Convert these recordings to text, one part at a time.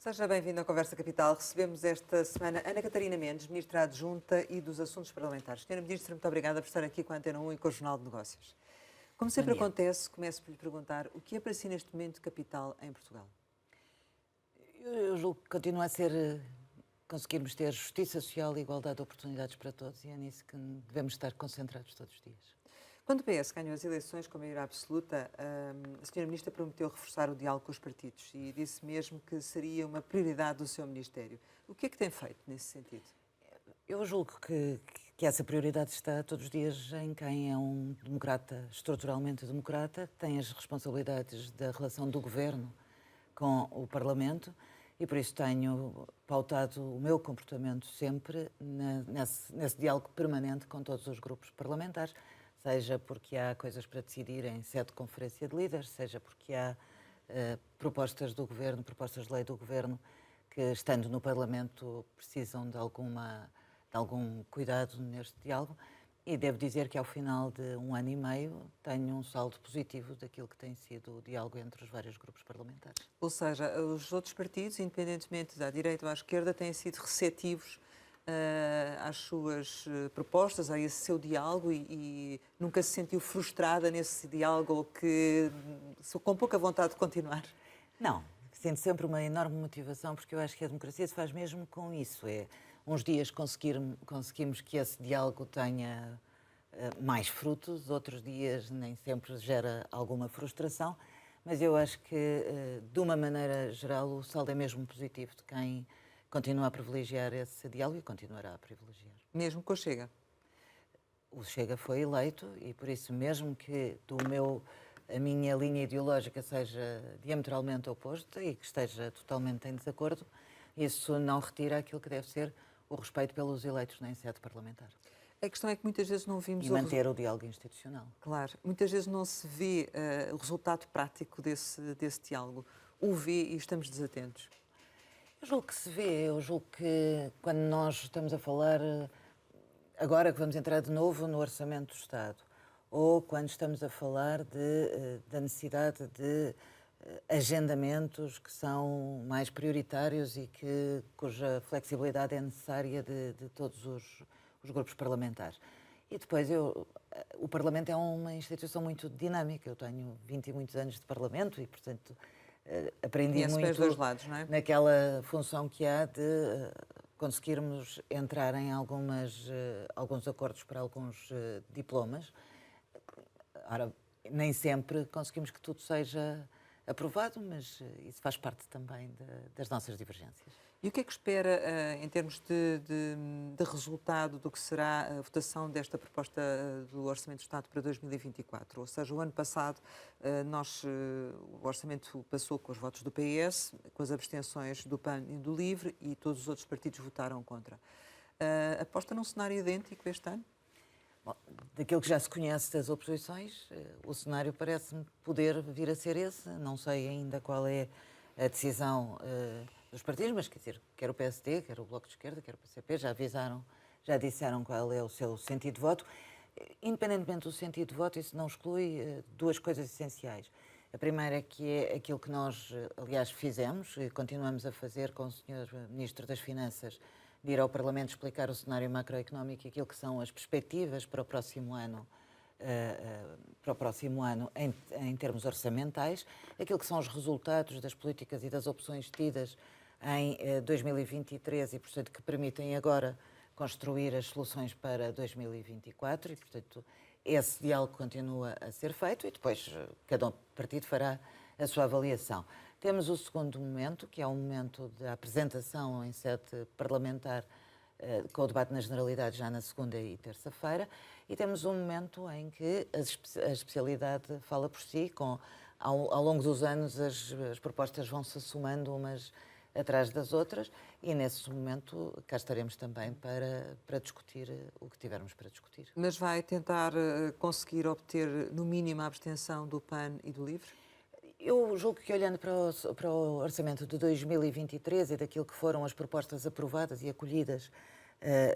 Seja bem-vindo à Conversa Capital. Recebemos esta semana Ana Catarina Mendes, Ministra Adjunta e dos Assuntos Parlamentares. Senhora Ministra, muito obrigada por estar aqui com a Antena 1 e com o Jornal de Negócios. Como Bom sempre dia. acontece, começo por lhe perguntar o que é para si neste momento capital em Portugal? Eu julgo que continua a ser conseguirmos ter justiça social e igualdade de oportunidades para todos, e é nisso que devemos estar concentrados todos os dias. Quando o PS ganhou as eleições com maioria absoluta, a Senhora Ministra prometeu reforçar o diálogo com os partidos e disse mesmo que seria uma prioridade do seu Ministério. O que é que tem feito nesse sentido? Eu julgo que essa prioridade está todos os dias em quem é um democrata, estruturalmente democrata, tem as responsabilidades da relação do governo com o Parlamento, e por isso tenho pautado o meu comportamento sempre nesse diálogo permanente com todos os grupos parlamentares, seja porque há coisas para decidir em sede de conferência de líderes, seja porque há propostas do governo, propostas de lei do governo, que estando no Parlamento precisam de algum cuidado neste diálogo. E devo dizer que ao final de um ano e meio tenho um saldo positivo daquilo que tem sido o diálogo entre os vários grupos parlamentares. Ou seja, os outros partidos, independentemente da direita ou à esquerda, têm sido receptivos às suas propostas, a esse seu diálogo e nunca se sentiu frustrada nesse diálogo ou que com pouca vontade de continuar? Não, sinto sempre uma enorme motivação, porque eu acho que a democracia se faz mesmo com isso. É uns dias conseguimos que esse diálogo tenha mais frutos, outros dias nem sempre gera alguma frustração, mas eu acho que, de uma maneira geral, o saldo é mesmo positivo de quem continua a privilegiar esse diálogo e continuará a privilegiar. Mesmo com o Chega? O Chega foi eleito e, por isso, mesmo que a minha linha ideológica seja diametralmente oposta e que esteja totalmente em desacordo, isso não retira aquilo que deve ser o respeito pelos eleitos na sede parlamentar. A questão é que muitas vezes não vimos... E manter o diálogo institucional. Claro, muitas vezes não se vê o resultado prático desse diálogo. O vê e estamos desatentos. Eu julgo que se vê, eu julgo que quando nós estamos a falar, agora que vamos entrar de novo no Orçamento do Estado, ou quando estamos a falar da necessidade de agendamentos que são mais prioritários e cuja flexibilidade é necessária de todos os grupos parlamentares. E depois, o Parlamento é uma instituição muito dinâmica. Eu tenho 20 e muitos anos de Parlamento e, portanto, aprendi Conhece bem os dois muito lados, não é? naquela função que há de conseguirmos entrar em alguns acordos para alguns diplomas. Ora, nem sempre conseguimos que tudo seja aprovado, mas isso faz parte também das nossas divergências. E o que é que espera em termos de resultado do que será a votação desta proposta do Orçamento do Estado para 2024? Ou seja, o ano passado o Orçamento passou com os votos do PS, com as abstenções do PAN e do LIVRE e todos os outros partidos votaram contra. Aposta num cenário idêntico este ano? Bom, daquilo que já se conhece das oposições, o cenário parece-me poder vir a ser esse. Não sei ainda qual é a decisão dos partidos, mas quer dizer, quer o PSD, quer o Bloco de Esquerda, quer o PCP, já disseram qual é o seu sentido de voto. Independentemente do sentido de voto, isso não exclui duas coisas essenciais. A primeira é que é aquilo que nós, aliás, fizemos e continuamos a fazer com o Sr. Ministro das Finanças, de ir ao Parlamento explicar o cenário macroeconómico e aquilo que são as perspectivas para o próximo ano, em termos orçamentais, aquilo que são os resultados das políticas e das opções tidas em 2023 e, portanto, que permitem agora construir as soluções para 2024 e, portanto, esse diálogo continua a ser feito e depois cada partido fará a sua avaliação. Temos o segundo momento, que é o momento da apresentação em sede parlamentar, com o debate na Generalidade já na segunda e terça-feira, e temos um momento em que a especialidade fala por si, ao longo dos anos as propostas vão-se somando umas atrás das outras, e nesse momento cá estaremos também para discutir o que tivermos para discutir. Mas vai tentar conseguir obter, no mínimo, a abstenção do PAN e do LIVRE? Eu julgo que, olhando para o orçamento de 2023 e daquilo que foram as propostas aprovadas e acolhidas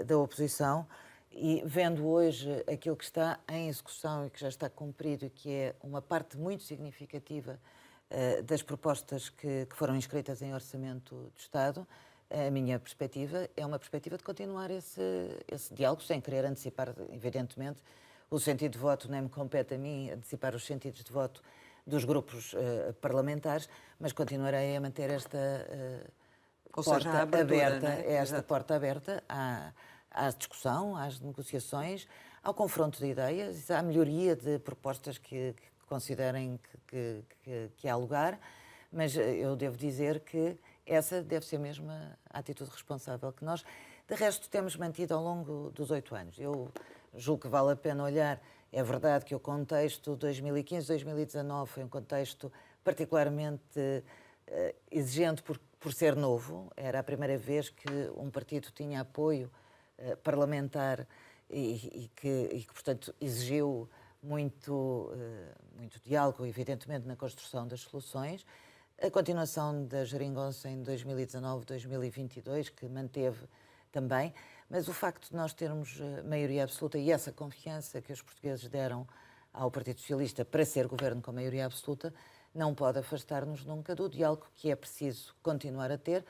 da oposição, e vendo hoje aquilo que está em execução e que já está cumprido e que é uma parte muito significativa das propostas que foram inscritas em Orçamento do Estado, a minha perspectiva é uma perspectiva de continuar esse diálogo, sem querer antecipar, evidentemente, o sentido de voto, nem me compete a mim antecipar os sentidos de voto dos grupos parlamentares, mas continuarei a manter esta porta aberta, porta aberta à discussão, às negociações, ao confronto de ideias, à melhoria de propostas que considerem que há lugar, mas eu devo dizer que essa deve ser mesmo a atitude responsável que nós, de resto, temos mantido ao longo dos 8 anos. Eu julgo que vale a pena olhar. É verdade que o contexto 2015-2019 foi um contexto particularmente exigente por ser novo. Era a primeira vez que um partido tinha apoio parlamentar e que, portanto, exigiu muito diálogo, evidentemente, na construção das soluções. A continuação da geringonça em 2019-2022, que manteve também, mas o facto de nós termos maioria absoluta e essa confiança que os portugueses deram ao Partido Socialista para ser governo com maioria absoluta, não pode afastar-nos nunca do diálogo que é preciso continuar a ter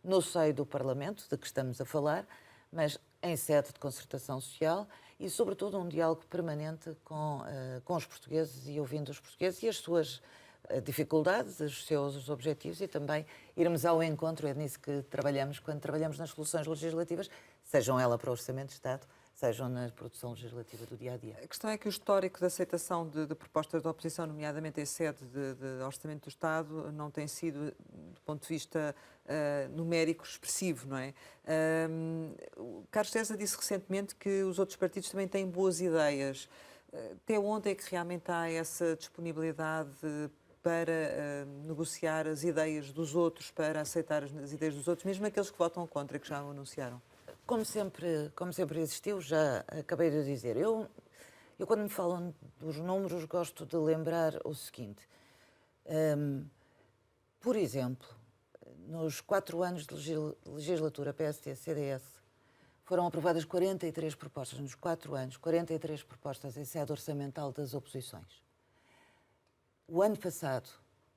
no seio do Parlamento, de que estamos a falar, mas em sede de concertação social e, sobretudo, um diálogo permanente com os portugueses e ouvindo os portugueses e as suas dificuldades, os seus objetivos e também irmos ao encontro, é nisso que trabalhamos quando trabalhamos nas soluções legislativas, sejam elas para o Orçamento de Estado, sejam na produção legislativa do dia-a-dia. A questão é que o histórico de aceitação de propostas da oposição, nomeadamente em sede de Orçamento do Estado, não tem sido, do ponto de vista numérico, expressivo, não é? O Carlos César disse recentemente que os outros partidos também têm boas ideias. Até onde é que realmente há essa disponibilidade para negociar as ideias dos outros, para aceitar as ideias dos outros, mesmo aqueles que votam contra, que já o anunciaram? Como sempre existiu, já acabei de dizer. Eu quando me falam dos números, gosto de lembrar o seguinte. Por exemplo, nos 4 anos de legislatura PSD-CDS, foram aprovadas 43 propostas, nos 4 anos, 43 propostas em sede orçamental das oposições. O ano passado,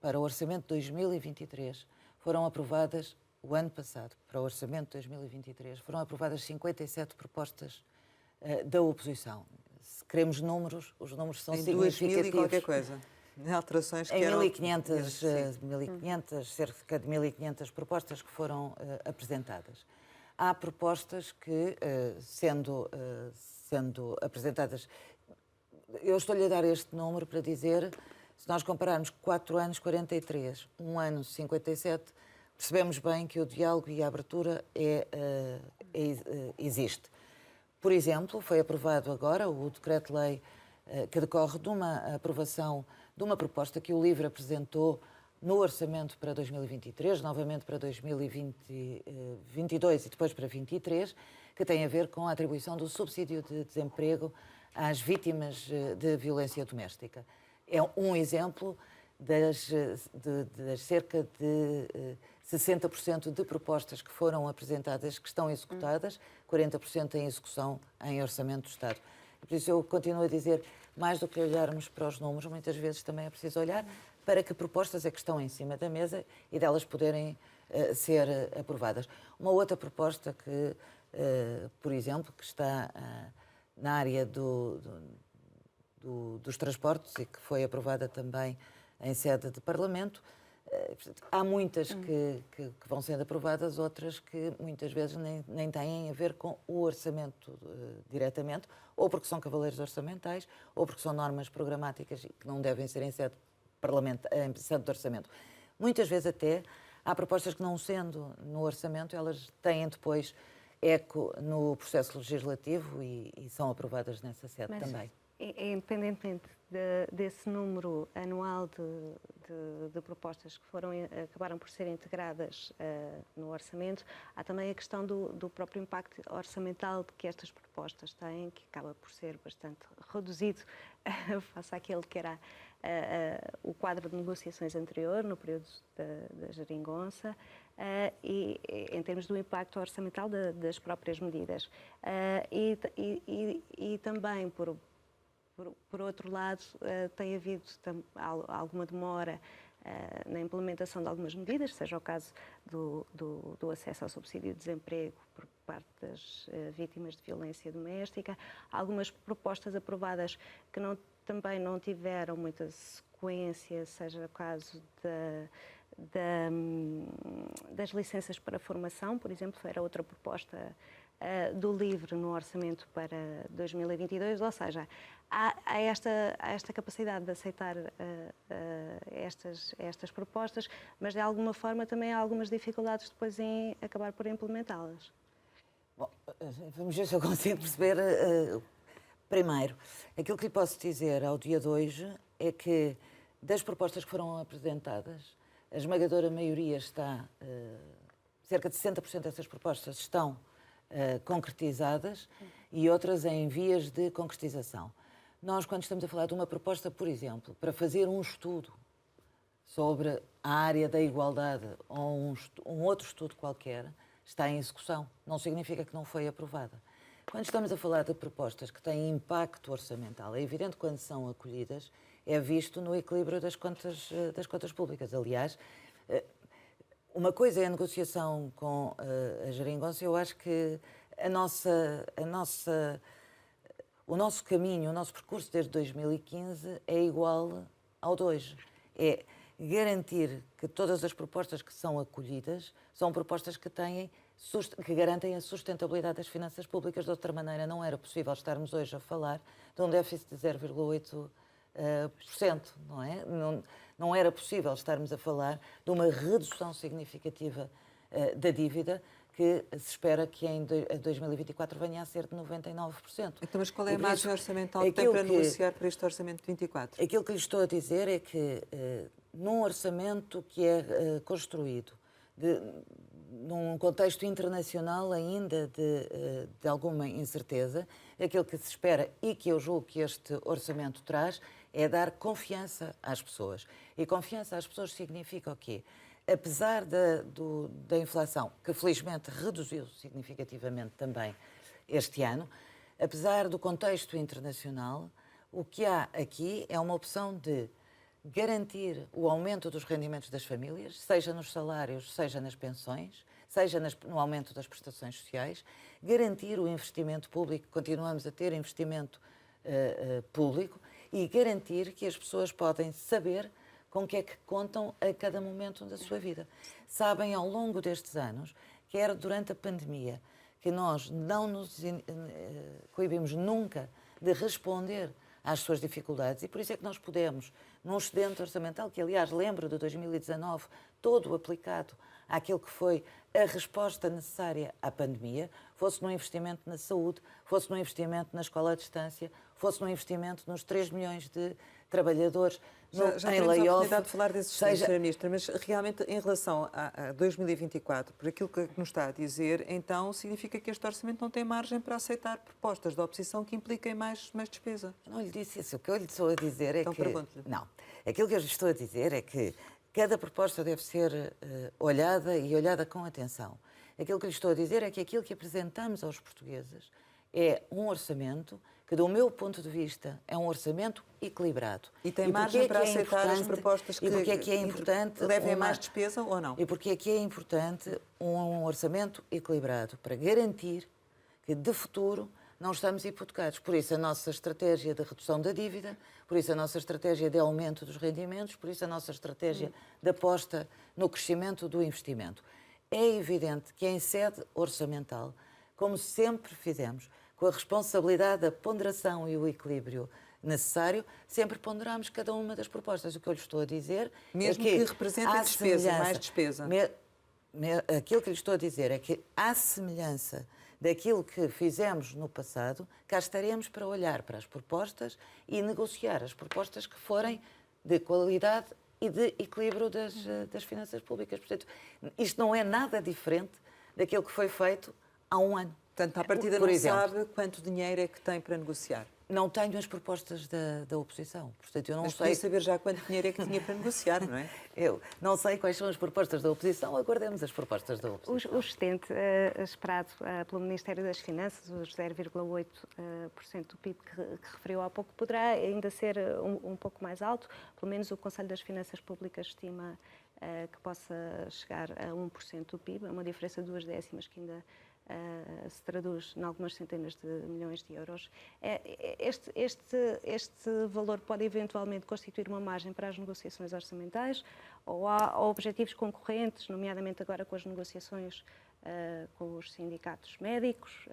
para o Orçamento de 2023, foram aprovadas, o ano passado, para o Orçamento de 2023, foram aprovadas 57 propostas da oposição. Se queremos números, os números são significativos. Em 2000 e qualquer coisa. Alterações que em eram... 1.500, cerca de 1.500 propostas que foram apresentadas. Há propostas que, sendo apresentadas... Eu estou-lhe a dar este número para dizer, se nós compararmos 4 anos, 43, 1 ano, 57, percebemos bem que o diálogo e a abertura existe. Por exemplo, foi aprovado agora o decreto-lei que decorre de uma aprovação de uma proposta que o LIVRE apresentou no orçamento para 2023, novamente para 2022 e depois para 2023, que tem a ver com a atribuição do subsídio de desemprego às vítimas de violência doméstica. É um exemplo das cerca de 60% de propostas que foram apresentadas, que estão executadas, 40% em execução em Orçamento do Estado. Por isso eu continuo a dizer, mais do que olharmos para os números, muitas vezes também é preciso olhar para que propostas é que estão em cima da mesa e delas poderem ser aprovadas. Uma outra proposta que, por exemplo, que está na área dos transportes e que foi aprovada também em sede de Parlamento, há muitas que vão sendo aprovadas, outras que muitas vezes nem têm a ver com o orçamento diretamente, ou porque são cavaleiros orçamentais, ou porque são normas programáticas que não devem ser em sede de orçamento. Muitas vezes até há propostas que, não sendo no orçamento, elas têm depois eco no processo legislativo e são aprovadas nessa sede também. Independentemente desse número anual de propostas que acabaram por ser integradas no orçamento, há também a questão do próprio impacto orçamental que estas propostas têm, que acaba por ser bastante reduzido face àquele que era o quadro de negociações anterior, no período da geringonça, e em termos do impacto orçamental das próprias medidas. E também, por outro lado, tem havido alguma demora na implementação de algumas medidas, seja o caso do acesso ao subsídio de desemprego por parte das vítimas de violência doméstica, algumas propostas aprovadas que também não tiveram muita sequência, seja o caso das licenças para formação, por exemplo, era outra proposta do LIVRE no orçamento para 2022, ou seja, há esta capacidade de aceitar estas propostas, mas de alguma forma também há algumas dificuldades depois em acabar por implementá-las. Bom, vamos ver se eu consigo perceber. Primeiro, aquilo que lhe posso dizer ao dia de hoje é que das propostas que foram apresentadas, a esmagadora maioria está, cerca de 60% dessas propostas estão concretizadas e outras em vias de concretização. Nós, quando estamos a falar de uma proposta, por exemplo, para fazer um estudo sobre a área da igualdade ou um outro estudo qualquer, está em execução. Não significa que não foi aprovada. Quando estamos a falar de propostas que têm impacto orçamental, é evidente que quando são acolhidas, é visto no equilíbrio das contas públicas. Aliás, uma coisa é a negociação com a Geringonça. Eu acho que o nosso caminho, o nosso percurso desde 2015 é igual ao de hoje. É garantir que todas as propostas que são acolhidas são propostas que garantem a sustentabilidade das finanças públicas. De outra maneira, não era possível estarmos hoje a falar de um déficit de 0,8%, não é? Não era possível estarmos a falar de uma redução significativa da dívida que se espera que em 2024 venha a ser de 99%. Então, mas qual é a margem orçamental que tem para negociar para este orçamento de 24? Aquilo que lhe estou a dizer é que num orçamento que é construído num contexto internacional ainda de alguma incerteza, aquilo que se espera e que eu julgo que este orçamento traz é dar confiança às pessoas. E confiança às pessoas significa o quê? Apesar da inflação, que felizmente reduziu significativamente também este ano, apesar do contexto internacional, o que há aqui é uma opção de garantir o aumento dos rendimentos das famílias, seja nos salários, seja nas pensões, seja no aumento das prestações sociais, garantir o investimento público, continuamos a ter investimento público, e garantir que as pessoas podem saber com o que é que contam a cada momento da sua vida. Sabem, ao longo destes anos, quer durante a pandemia, que nós não nos coibimos nunca de responder às suas dificuldades, e por isso é que nós podemos, num excedente orçamental, que aliás lembro de 2019, todo aplicado àquilo que foi a resposta necessária à pandemia, fosse no investimento na saúde, fosse no investimento na escola à distância, fosse no investimento nos 3 milhões de trabalhadores já em teremos a layoff. oportunidade de falar desses estudos, Sra. Ministra, mas realmente em relação a 2024, por aquilo que nos está a dizer, então significa que este orçamento não tem margem para aceitar propostas da oposição que impliquem mais despesa. Eu não lhe disse isso. O que eu lhe estou a dizer é então, que... pergunto-lhe. Não. Aquilo que eu lhe estou a dizer é que cada proposta deve ser olhada e olhada com atenção. Aquilo que lhe estou a dizer é que aquilo que apresentamos aos portugueses é um orçamento que, do meu ponto de vista, é um orçamento equilibrado. E tem margem para aceitar as propostas que levem a mais despesa despesa ou não? E porque é que é importante um orçamento equilibrado para garantir que, de futuro, não estamos hipotecados. Por isso, a nossa estratégia de redução da dívida, por isso, a nossa estratégia de aumento dos rendimentos, por isso, a nossa estratégia de aposta no crescimento do investimento. É evidente que, em sede orçamental, como sempre fizemos, com a responsabilidade da ponderação e o equilíbrio necessário, sempre ponderamos cada uma das propostas. O que eu lhe estou a dizer mesmo é que representem despesa, mais despesa. Aquilo que lhe estou a dizer é que, à semelhança daquilo que fizemos no passado, cá estaremos para olhar para as propostas e negociar as propostas que forem de qualidade e de equilíbrio das finanças públicas. Portanto, isto não é nada diferente daquilo que foi feito há um ano. Portanto, à partida não sabe quanto dinheiro é que tem para negociar. Não tenho as propostas da oposição, portanto eu não Mas sei. podia saber já quanto dinheiro é que tinha para negociar, não é? Eu não sei quais são as propostas da oposição, aguardemos as propostas da oposição. O excedente esperado pelo Ministério das Finanças, os 0,8% do PIB que referiu há pouco, poderá ainda ser um pouco mais alto. Pelo menos o Conselho das Finanças Públicas estima que possa chegar a 1% do PIB, é uma diferença de 0,2 que ainda se traduz em algumas centenas de milhões de euros. Este valor pode eventualmente constituir uma margem para as negociações orçamentais ou há objetivos concorrentes, nomeadamente agora com as negociações com os sindicatos médicos,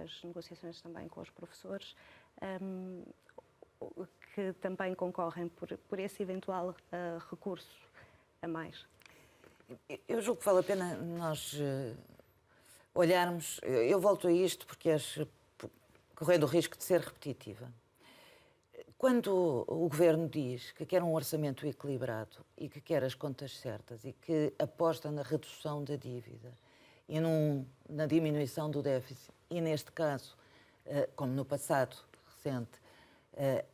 as negociações também com os professores, que também concorrem por esse eventual recurso a mais. Eu julgo que vale a pena nós olharmos. Eu volto a isto porque acho, correndo o risco de ser repetitiva. Quando o Governo diz que quer um orçamento equilibrado e que quer as contas certas e que aposta na redução da dívida e na diminuição do déficit, e neste caso, como no passado recente,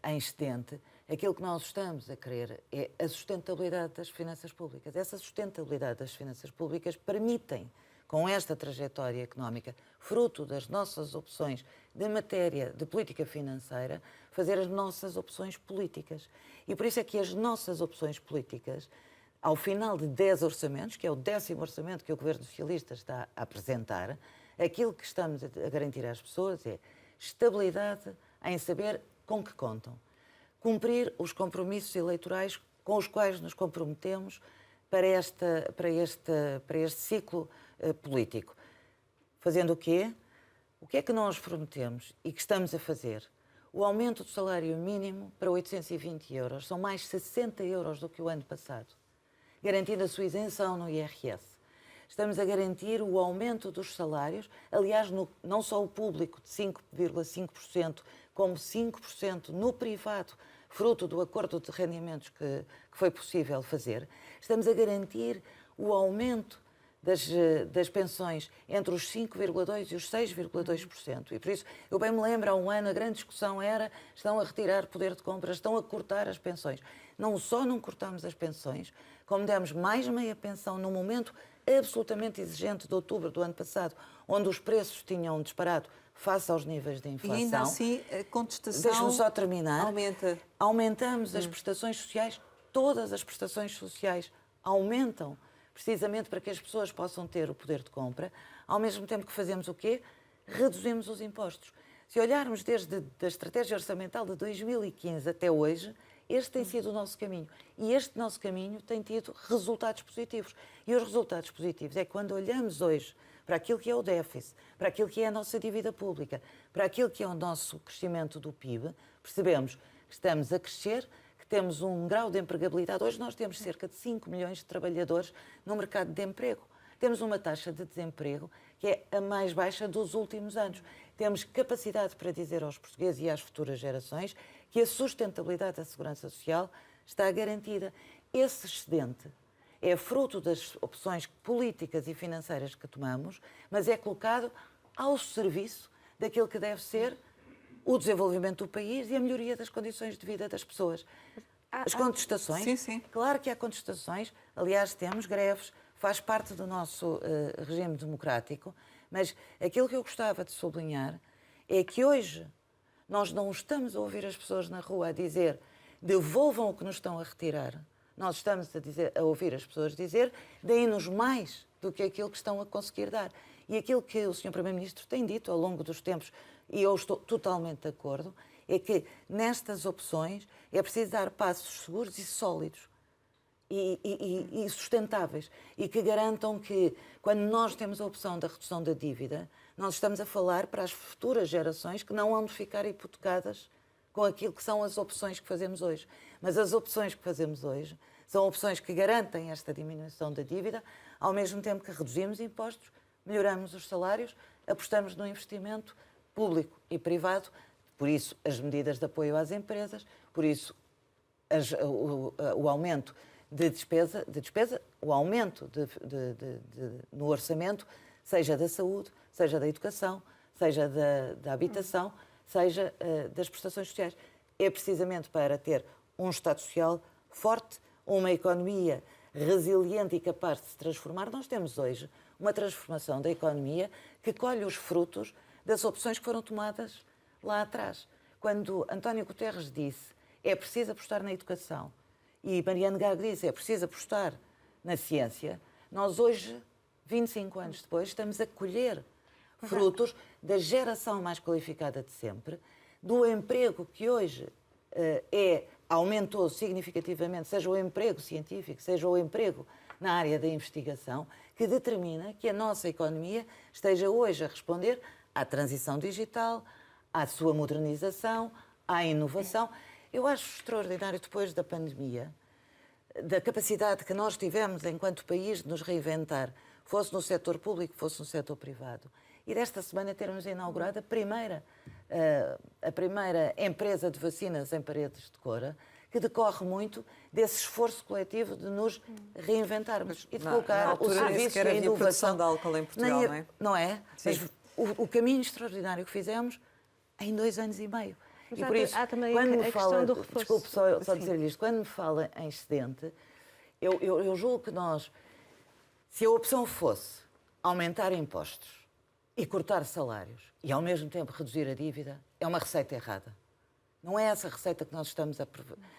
em excedente, aquilo que nós estamos a querer é a sustentabilidade das finanças públicas. Essa sustentabilidade das finanças públicas permitem, com esta trajetória económica, fruto das nossas opções de matéria de política financeira, fazer as nossas opções políticas. E por isso é que as nossas opções políticas, ao final de 10 orçamentos, que é o 10º orçamento que o Governo Socialista está a apresentar, aquilo que estamos a garantir às pessoas é estabilidade em saber com que contam. Cumprir os compromissos eleitorais com os quais nos comprometemos para este ciclo político. Fazendo o quê? O que é que nós prometemos e que estamos a fazer? O aumento do salário mínimo para 820 euros. São mais 60 euros do que o ano passado. Garantindo a sua isenção no IRS. Estamos a garantir o aumento dos salários, aliás, não só o público de 5,5%, como 5% no privado, fruto do acordo de rendimentos que foi possível fazer. Estamos a garantir o aumento das pensões entre os 5,2% e os 6,2%. E por isso, eu bem me lembro, há um ano a grande discussão era: estão a retirar poder de compra, estão a cortar as pensões. Não só não cortamos as pensões, como demos mais meia pensão num momento absolutamente exigente de outubro do ano passado, onde os preços tinham disparado face aos níveis de inflação. E ainda assim, a contestação Deixe-me só terminar. aumenta. Aumentamos as prestações sociais, todas as prestações sociais aumentam, precisamente para que as pessoas possam ter o poder de compra, ao mesmo tempo que fazemos o quê? Reduzimos os impostos. Se olharmos desde a estratégia orçamental de 2015 até hoje, este tem sido o nosso caminho. E este nosso caminho tem tido resultados positivos. E os resultados positivos é quando olhamos hoje para aquilo que é o déficit, para aquilo que é a nossa dívida pública, para aquilo que é o nosso crescimento do PIB, percebemos que estamos a crescer, que temos um grau de empregabilidade. Hoje nós temos cerca de 5 milhões de trabalhadores no mercado de emprego. Temos uma taxa de desemprego que é a mais baixa dos últimos anos. Temos capacidade para dizer aos portugueses e às futuras gerações que a sustentabilidade da segurança social está garantida. Esse excedente é fruto das opções políticas e financeiras que tomamos, mas é colocado ao serviço daquilo que deve ser o desenvolvimento do país e a melhoria das condições de vida das pessoas. As contestações, Sim, sim. Claro que há contestações, aliás, temos greves, faz parte do nosso regime democrático, mas aquilo que eu gostava de sublinhar é que hoje nós não estamos a ouvir as pessoas na rua a dizer: devolvam o que nos estão a retirar. Nós estamos a ouvir as pessoas dizer: deem-nos mais do que aquilo que estão a conseguir dar. E aquilo que o Sr. Primeiro-Ministro tem dito ao longo dos tempos, e eu estou totalmente de acordo, é que nestas opções é preciso dar passos seguros e sólidos e sustentáveis, e que garantam que, quando nós temos a opção da redução da dívida, nós estamos a falar para as futuras gerações que não vão de ficar hipotecadas com aquilo que são as opções que fazemos hoje. Mas as opções que fazemos hoje são opções que garantem esta diminuição da dívida, ao mesmo tempo que reduzimos impostos, melhoramos os salários, apostamos no investimento público e privado, por isso as medidas de apoio às empresas, por isso o aumento de despesa, o aumento no orçamento, seja da saúde, seja da educação, seja da habitação, seja das prestações sociais. É precisamente para ter um Estado Social forte, uma economia resiliente e capaz de se transformar. Nós temos hoje uma transformação da economia que colhe os frutos das opções que foram tomadas lá atrás. Quando António Guterres disse é preciso apostar na educação e Mariano Gago disse é preciso apostar na ciência, nós hoje, 25 anos depois, estamos a colher frutos da geração mais qualificada de sempre, do emprego que hoje aumentou significativamente, seja o emprego científico, seja o emprego na área da investigação, que determina que a nossa economia esteja hoje a responder à transição digital, à sua modernização, à inovação. Eu acho extraordinário, depois da pandemia, da capacidade que nós tivemos enquanto país de nos reinventar, fosse no setor público, fosse no setor privado. E desta semana termos inaugurado a primeira empresa de vacinas em Paredes de Coura, que decorre muito desse esforço coletivo de nos reinventarmos e de colocar o serviço e a inovação de álcool em Portugal, não é? Não é? Sim. Mas o caminho extraordinário que fizemos em 2 anos e meio. Mas e por isso, há também quando a me questão fala, do reforço. desculpe só dizer isto, quando me fala em excedente, eu julgo que nós, se a opção fosse aumentar impostos e cortar salários e ao mesmo tempo reduzir a dívida, é uma receita errada. Não é essa a receita que nós estamos a...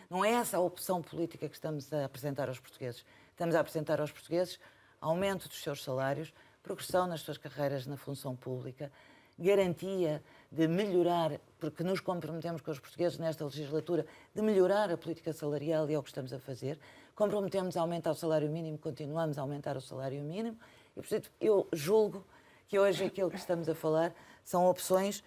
Não é essa a opção política que estamos a apresentar aos portugueses. Estamos a apresentar aos portugueses aumento dos seus salários, progressão nas suas carreiras na função pública, garantia de melhorar, porque nos comprometemos com os portugueses nesta legislatura, de melhorar a política salarial e é o que estamos a fazer. Comprometemos a aumentar o salário mínimo, continuamos a aumentar o salário mínimo e, portanto, eu julgo que hoje aquilo que estamos a falar são opções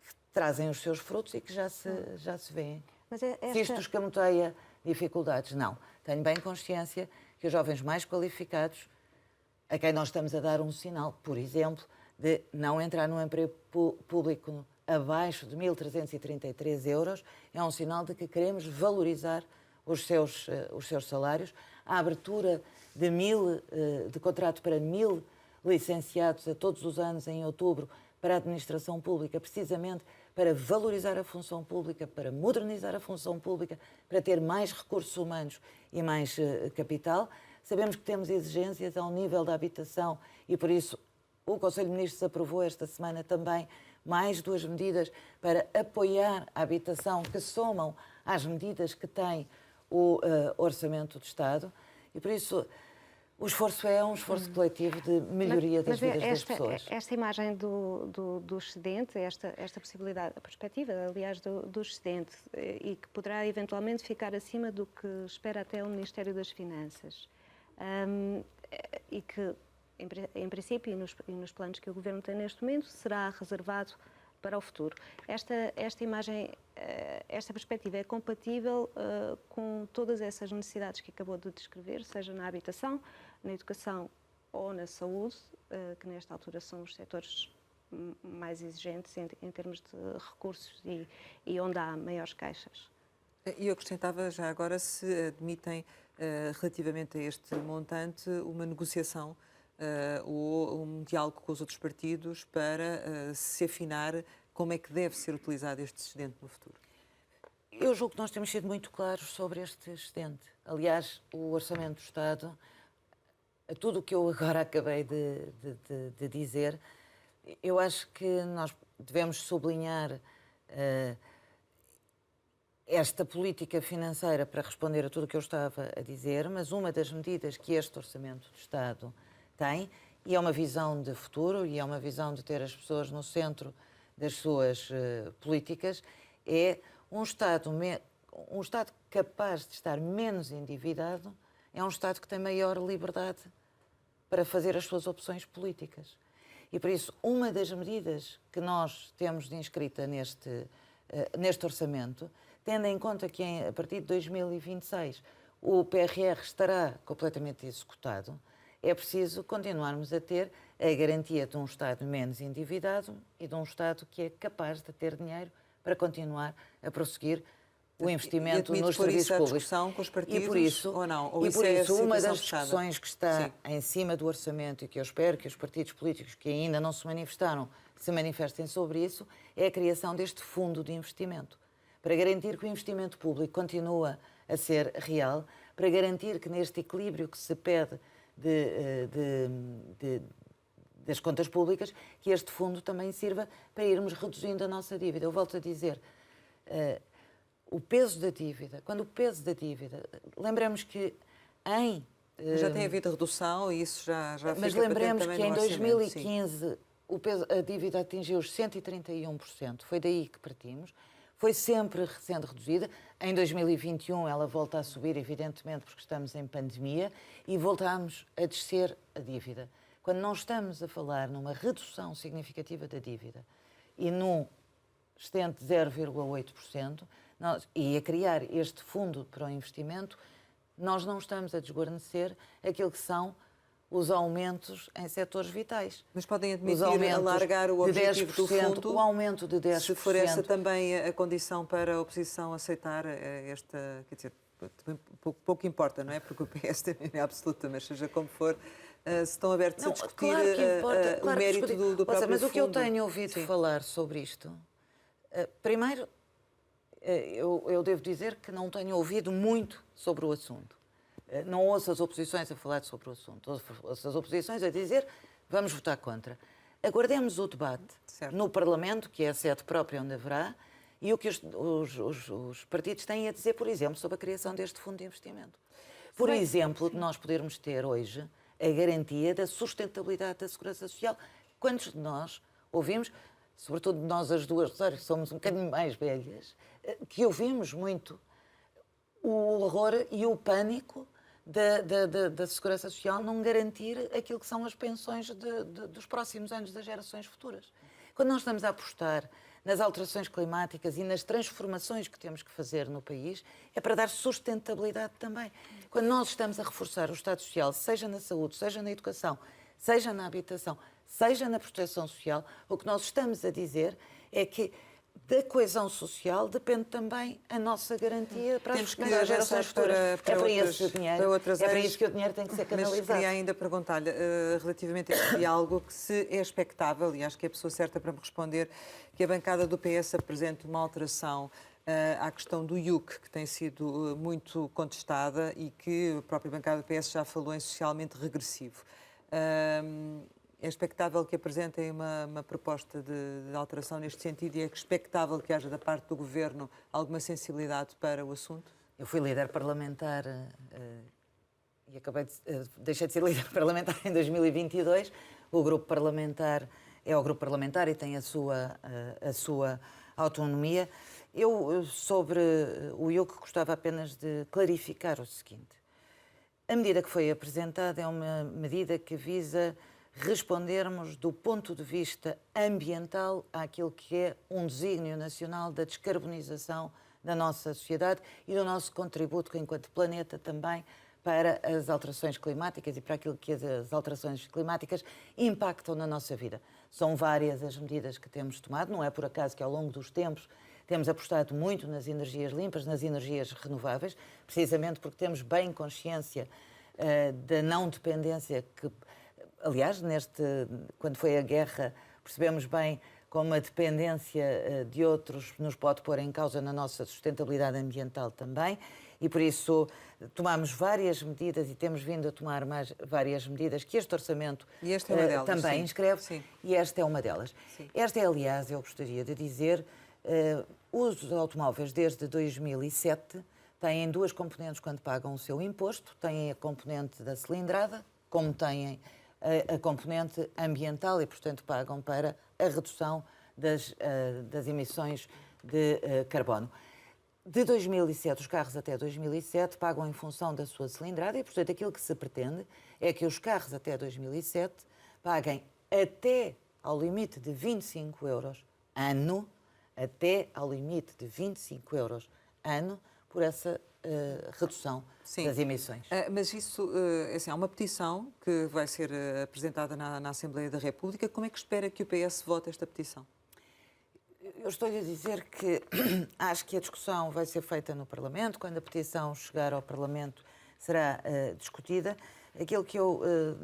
que trazem os seus frutos e que já se vêem. Mas Se isto escamoteia dificuldades, não. Tenho bem consciência que os jovens mais qualificados, a quem nós estamos a dar um sinal, por exemplo, de não entrar no emprego público abaixo de 1.333 euros, é um sinal de que queremos valorizar os seus salários. A abertura de contrato para 1.000 licenciados a todos os anos em outubro para a administração pública, precisamente para valorizar a função pública, para modernizar a função pública, para ter mais recursos humanos e mais capital. Sabemos que temos exigências ao nível da habitação e, por isso, o Conselho de Ministros aprovou esta semana também mais 2 medidas para apoiar a habitação que somam às medidas que tem o Orçamento do Estado e, por isso, o esforço é um esforço coletivo de melhoria das vidas das pessoas. Esta imagem do excedente, esta possibilidade, a perspectiva, aliás, do excedente e que poderá eventualmente ficar acima do que espera até o Ministério das Finanças e que, em princípio, e nos planos que o Governo tem neste momento, será reservado para o futuro. Esta imagem, esta perspectiva é compatível com todas essas necessidades que acabou de descrever, seja na habitação, na educação ou na saúde, que nesta altura são os setores mais exigentes em termos de recursos e onde há maiores caixas. E eu acrescentava já agora se admitem, relativamente a este montante, uma negociação ou um diálogo com os outros partidos para se afinar como é que deve ser utilizado este excedente no futuro. Eu julgo que nós temos sido muito claros sobre este excedente. Aliás, o Orçamento do Estado, tudo o que eu agora acabei de dizer, eu acho que nós devemos sublinhar esta política financeira para responder a tudo o que eu estava a dizer, mas uma das medidas que este Orçamento do Estado tem, e é uma visão de futuro, e é uma visão de ter as pessoas no centro das suas políticas, é um Estado capaz de estar menos endividado, é um Estado que tem maior liberdade para fazer as suas opções políticas. E por isso, uma das medidas que nós temos de inscrita neste orçamento, tendo em conta que a partir de 2026 o PRR estará completamente executado, é preciso continuarmos a ter a garantia de um Estado menos endividado e de um Estado que é capaz de ter dinheiro para continuar a prosseguir o investimento nos serviços públicos. Discussão com os partidos, e por isso, ou não? Ou por isso uma das fechada? discussões que está em cima do orçamento e que eu espero que os partidos políticos que ainda não se manifestaram se manifestem sobre isso, é a criação deste fundo de investimento, para garantir que o investimento público continua a ser real, para garantir que neste equilíbrio que se pede das contas públicas, que este fundo também sirva para irmos reduzindo a nossa dívida. Eu volto a dizer, o peso da dívida, quando o peso da dívida, lembremos que já tem havido redução e isso já mas fica lembremos patente que também em no orçamento, 2015 a dívida atingiu os 131%, foi daí que partimos, foi sempre sendo reduzida. Em 2021 ela volta a subir, evidentemente, porque estamos em pandemia, e voltamos a descer a dívida. Quando não estamos a falar numa redução significativa da dívida e num excedente de 0,8%, e a criar este fundo para o investimento, nós não estamos a desguarnecer aquilo que são os aumentos em setores vitais. Mas podem admitir alargar o objetivo do fundo? O aumento de 10%. Se for essa também a condição para a oposição aceitar esta... Quer dizer, pouco importa, não é? Porque o PS também é absoluta, mas seja como for, se estão abertos a discutir claro que importa, o mérito do próprio mas fundo. o que eu tenho ouvido falar sobre isto, primeiro, eu devo dizer que não tenho ouvido muito sobre o assunto. Não ouço as oposições a falar sobre o assunto. Ouço as oposições a dizer vamos votar contra. Aguardemos o debate no Parlamento, que é a sede própria onde haverá, e o que os partidos têm a dizer, por exemplo, sobre a criação deste fundo de investimento. Por exemplo, de nós podermos ter hoje a garantia da sustentabilidade da segurança social. Quantos de nós ouvimos, sobretudo nós as duas, que somos um bocadinho mais velhas, que ouvimos muito o horror e o pânico da segurança social não garantir aquilo que são as pensões dos próximos anos, das gerações futuras. Quando nós estamos a apostar nas alterações climáticas e nas transformações que temos que fazer no país, é para dar sustentabilidade também. Quando nós estamos a reforçar o Estado Social, seja na saúde, seja na educação, seja na habitação, seja na proteção social, o que nós estamos a dizer é que da coesão social depende também a nossa garantia para as gerações futuras. É para isso que o dinheiro tem que ser canalizado. Mas queria ainda perguntar-lhe, relativamente a este diálogo, que se é expectável, e acho que é a pessoa certa para me responder, que a bancada do PS apresente uma alteração à questão do IUC, que tem sido muito contestada e que a própria bancada do PS já falou em socialmente regressivo. É expectável que apresentem uma proposta de alteração neste sentido e é expectável que haja da parte do Governo alguma sensibilidade para o assunto? Eu fui líder parlamentar e deixei de ser líder parlamentar em 2022. O grupo parlamentar é o grupo parlamentar e tem a sua autonomia. Eu, sobre o IUC, gostava apenas de clarificar o seguinte. A medida que foi apresentada é uma medida que visa respondermos do ponto de vista ambiental àquilo que é um desígnio nacional da descarbonização da nossa sociedade e do nosso contributo enquanto planeta também para as alterações climáticas e para aquilo que as alterações climáticas impactam na nossa vida. São várias as medidas que temos tomado, não é por acaso que ao longo dos tempos temos apostado muito nas energias limpas, nas energias renováveis, precisamente porque temos bem consciência da não dependência que... Aliás, quando foi a guerra, percebemos bem como a dependência de outros nos pode pôr em causa na nossa sustentabilidade ambiental também, e por isso tomamos várias medidas e temos vindo a tomar várias medidas que este orçamento também inscreve, e esta é uma delas. Sim. Esta é, aliás, eu gostaria de dizer, os automóveis desde 2007 têm duas componentes quando pagam o seu imposto, têm a componente da cilindrada, como têm a componente ambiental e, portanto, pagam para a redução das emissões de carbono. De 2007, os carros até 2007 pagam em função da sua cilindrada e, portanto, aquilo que se pretende é que os carros até 2007 paguem até ao limite de 25 euros ano, até ao limite de 25 euros ano, por essa redução das emissões. Mas isso, assim, há uma petição que vai ser apresentada na Assembleia da República. Como é que espera que o PS vote esta petição? Eu estou-lhe a dizer que acho que a discussão vai ser feita no Parlamento. Quando a petição chegar ao Parlamento será discutida. Aquilo que eu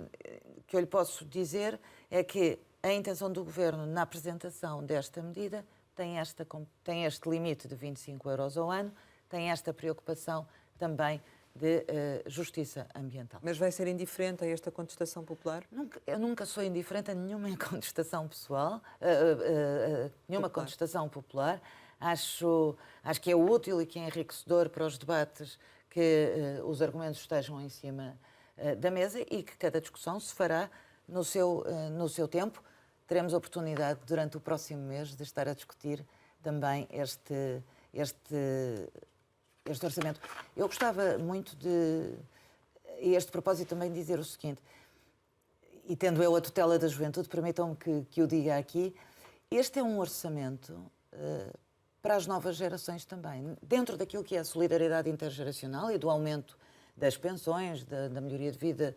lhe posso dizer é que a intenção do Governo, na apresentação desta medida, tem este limite de 25 euros ao ano, tem esta preocupação também de justiça ambiental. Mas vai ser indiferente a esta contestação popular? Eu nunca sou indiferente a nenhuma contestação pessoal, nenhuma contestação popular. Acho que é útil e que é enriquecedor para os debates que os argumentos estejam em cima da mesa e que cada discussão se fará no seu tempo. Teremos oportunidade durante o próximo mês de estar a discutir também este orçamento. Eu gostava muito de, a este propósito, também dizer o seguinte, e tendo eu a tutela da juventude, permitam-me que o diga aqui, este é um orçamento para as novas gerações também, dentro daquilo que é a solidariedade intergeracional e do aumento das pensões, da melhoria de vida,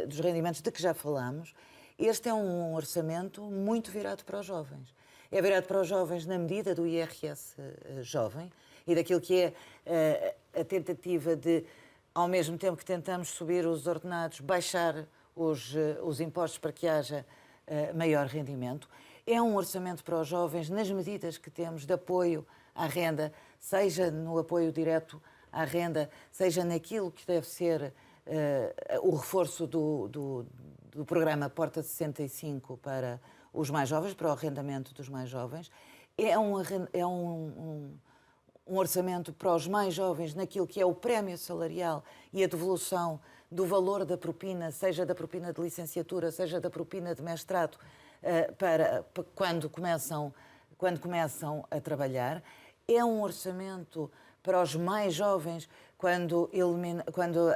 dos rendimentos de que já falamos. Este é um orçamento muito virado para os jovens. É virado para os jovens na medida do IRS jovem e daquilo que é a tentativa de, ao mesmo tempo que tentamos subir os ordenados, baixar os impostos para que haja maior rendimento. É um orçamento para os jovens nas medidas que temos de apoio à renda, seja no apoio direto à renda, seja naquilo que deve ser o reforço do programa Porta 65 para os mais jovens, para o arrendamento dos mais jovens. É um orçamento para os mais jovens naquilo que é o prémio salarial e a devolução do valor da propina, seja da propina de licenciatura, seja da propina de mestrado, para quando começam a trabalhar. É um orçamento para os mais jovens, quando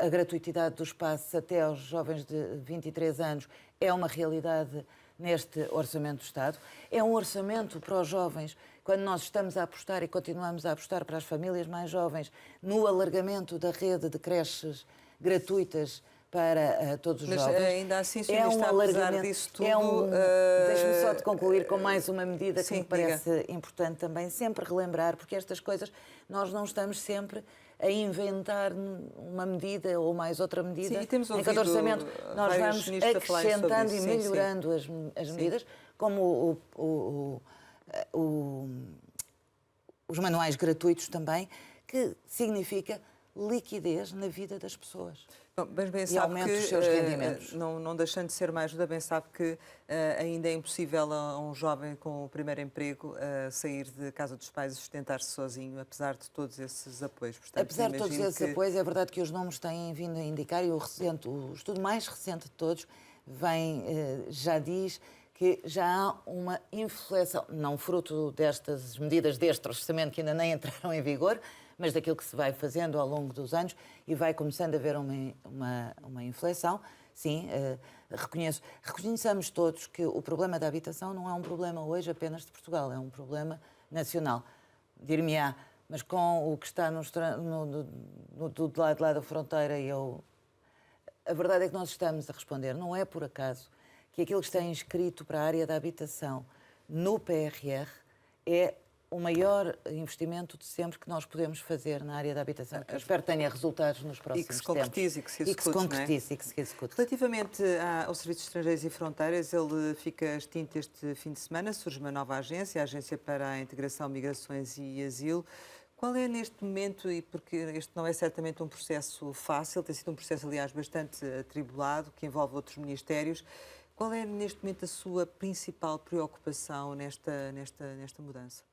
a gratuitidade dos passos até aos jovens de 23 anos é uma realidade neste Orçamento do Estado. É um orçamento para os jovens, quando nós estamos a apostar e continuamos a apostar para as famílias mais jovens, no alargamento da rede de creches gratuitas para todos os jovens. Mas ainda assim, apesar disso tudo... Deixe-me só de concluir com mais uma medida que sim, me parece importante também, sempre relembrar, porque estas coisas, nós não estamos sempre a inventar uma medida ou mais outra medida. Sim, e temos em cada orçamento nós vamos acrescentando e isso, melhorando as medidas, como os manuais gratuitos também, que significa liquidez na vida das pessoas. Bom, mas bem e sabe aumenta que, os seus rendimentos. Não deixando de ser mais ajuda, bem sabe que ainda é impossível a um jovem com o primeiro emprego sair de casa dos pais e sustentar-se sozinho, apesar de todos esses apoios. Portanto, apesar de todos esses apoios, é verdade que os números têm vindo a indicar, e o estudo mais recente de todos já diz que já há uma inflação, não fruto destas medidas deste orçamento que ainda nem entraram em vigor, mas daquilo que se vai fazendo ao longo dos anos e vai começando a haver uma inflação. Sim, reconheçamos todos que o problema da habitação não é um problema hoje apenas de Portugal, é um problema nacional. Dir-me-á, mas com o que está do lado de lá da fronteira, a verdade é que nós estamos a responder, não é por acaso, que aquilo que está inscrito para a área da habitação no PRR é o maior investimento de sempre que nós podemos fazer na área da habitação. Eu espero que tenha resultados nos próximos tempos. E que se concretize e que se execute. Relativamente ao Serviço de Estrangeiros e Fronteiras, ele fica extinto este fim de semana, surge uma nova agência, a Agência para a Integração, Migrações e Asilo. Qual é neste momento, e porque este não é certamente um processo fácil, tem sido um processo, aliás, bastante atribulado, que envolve outros ministérios, qual é neste momento a sua principal preocupação nesta mudança?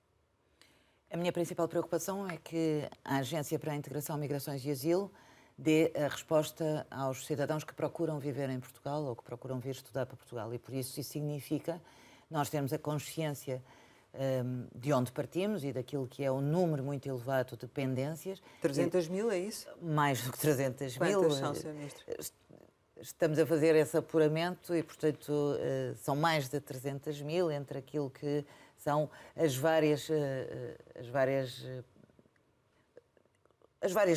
A minha principal preocupação é que a Agência para a Integração, Migrações e Asilo dê a resposta aos cidadãos que procuram viver em Portugal ou que procuram vir estudar para Portugal. E por isso significa nós termos a consciência de onde partimos e daquilo que é o número muito elevado de pendências. 300 mil, é isso? Mais do que 300 mil. Quantas são, Sr. Ministro? Estamos a fazer esse apuramento e, portanto, são mais de 300 mil entre aquilo que são as várias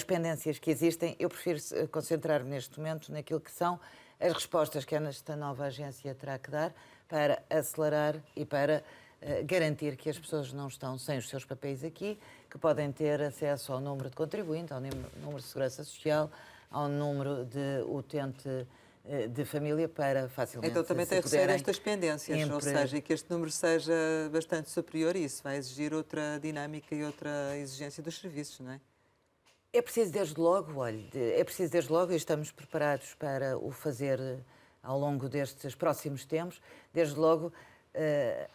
pendências que existem. Eu prefiro concentrar-me neste momento naquilo que são as respostas que esta nova agência terá que dar para acelerar e para garantir que as pessoas não estão sem os seus papéis aqui, que podem ter acesso ao número de contribuinte, ao número de segurança social, ao número de utente de família para facilmente Então também se tem receio poderem destas pendências, ou seja, que este número seja bastante superior e isso vai exigir outra dinâmica e outra exigência dos serviços, não é? É preciso desde logo, olhe, é preciso desde logo e estamos preparados para o fazer ao longo destes próximos tempos, desde logo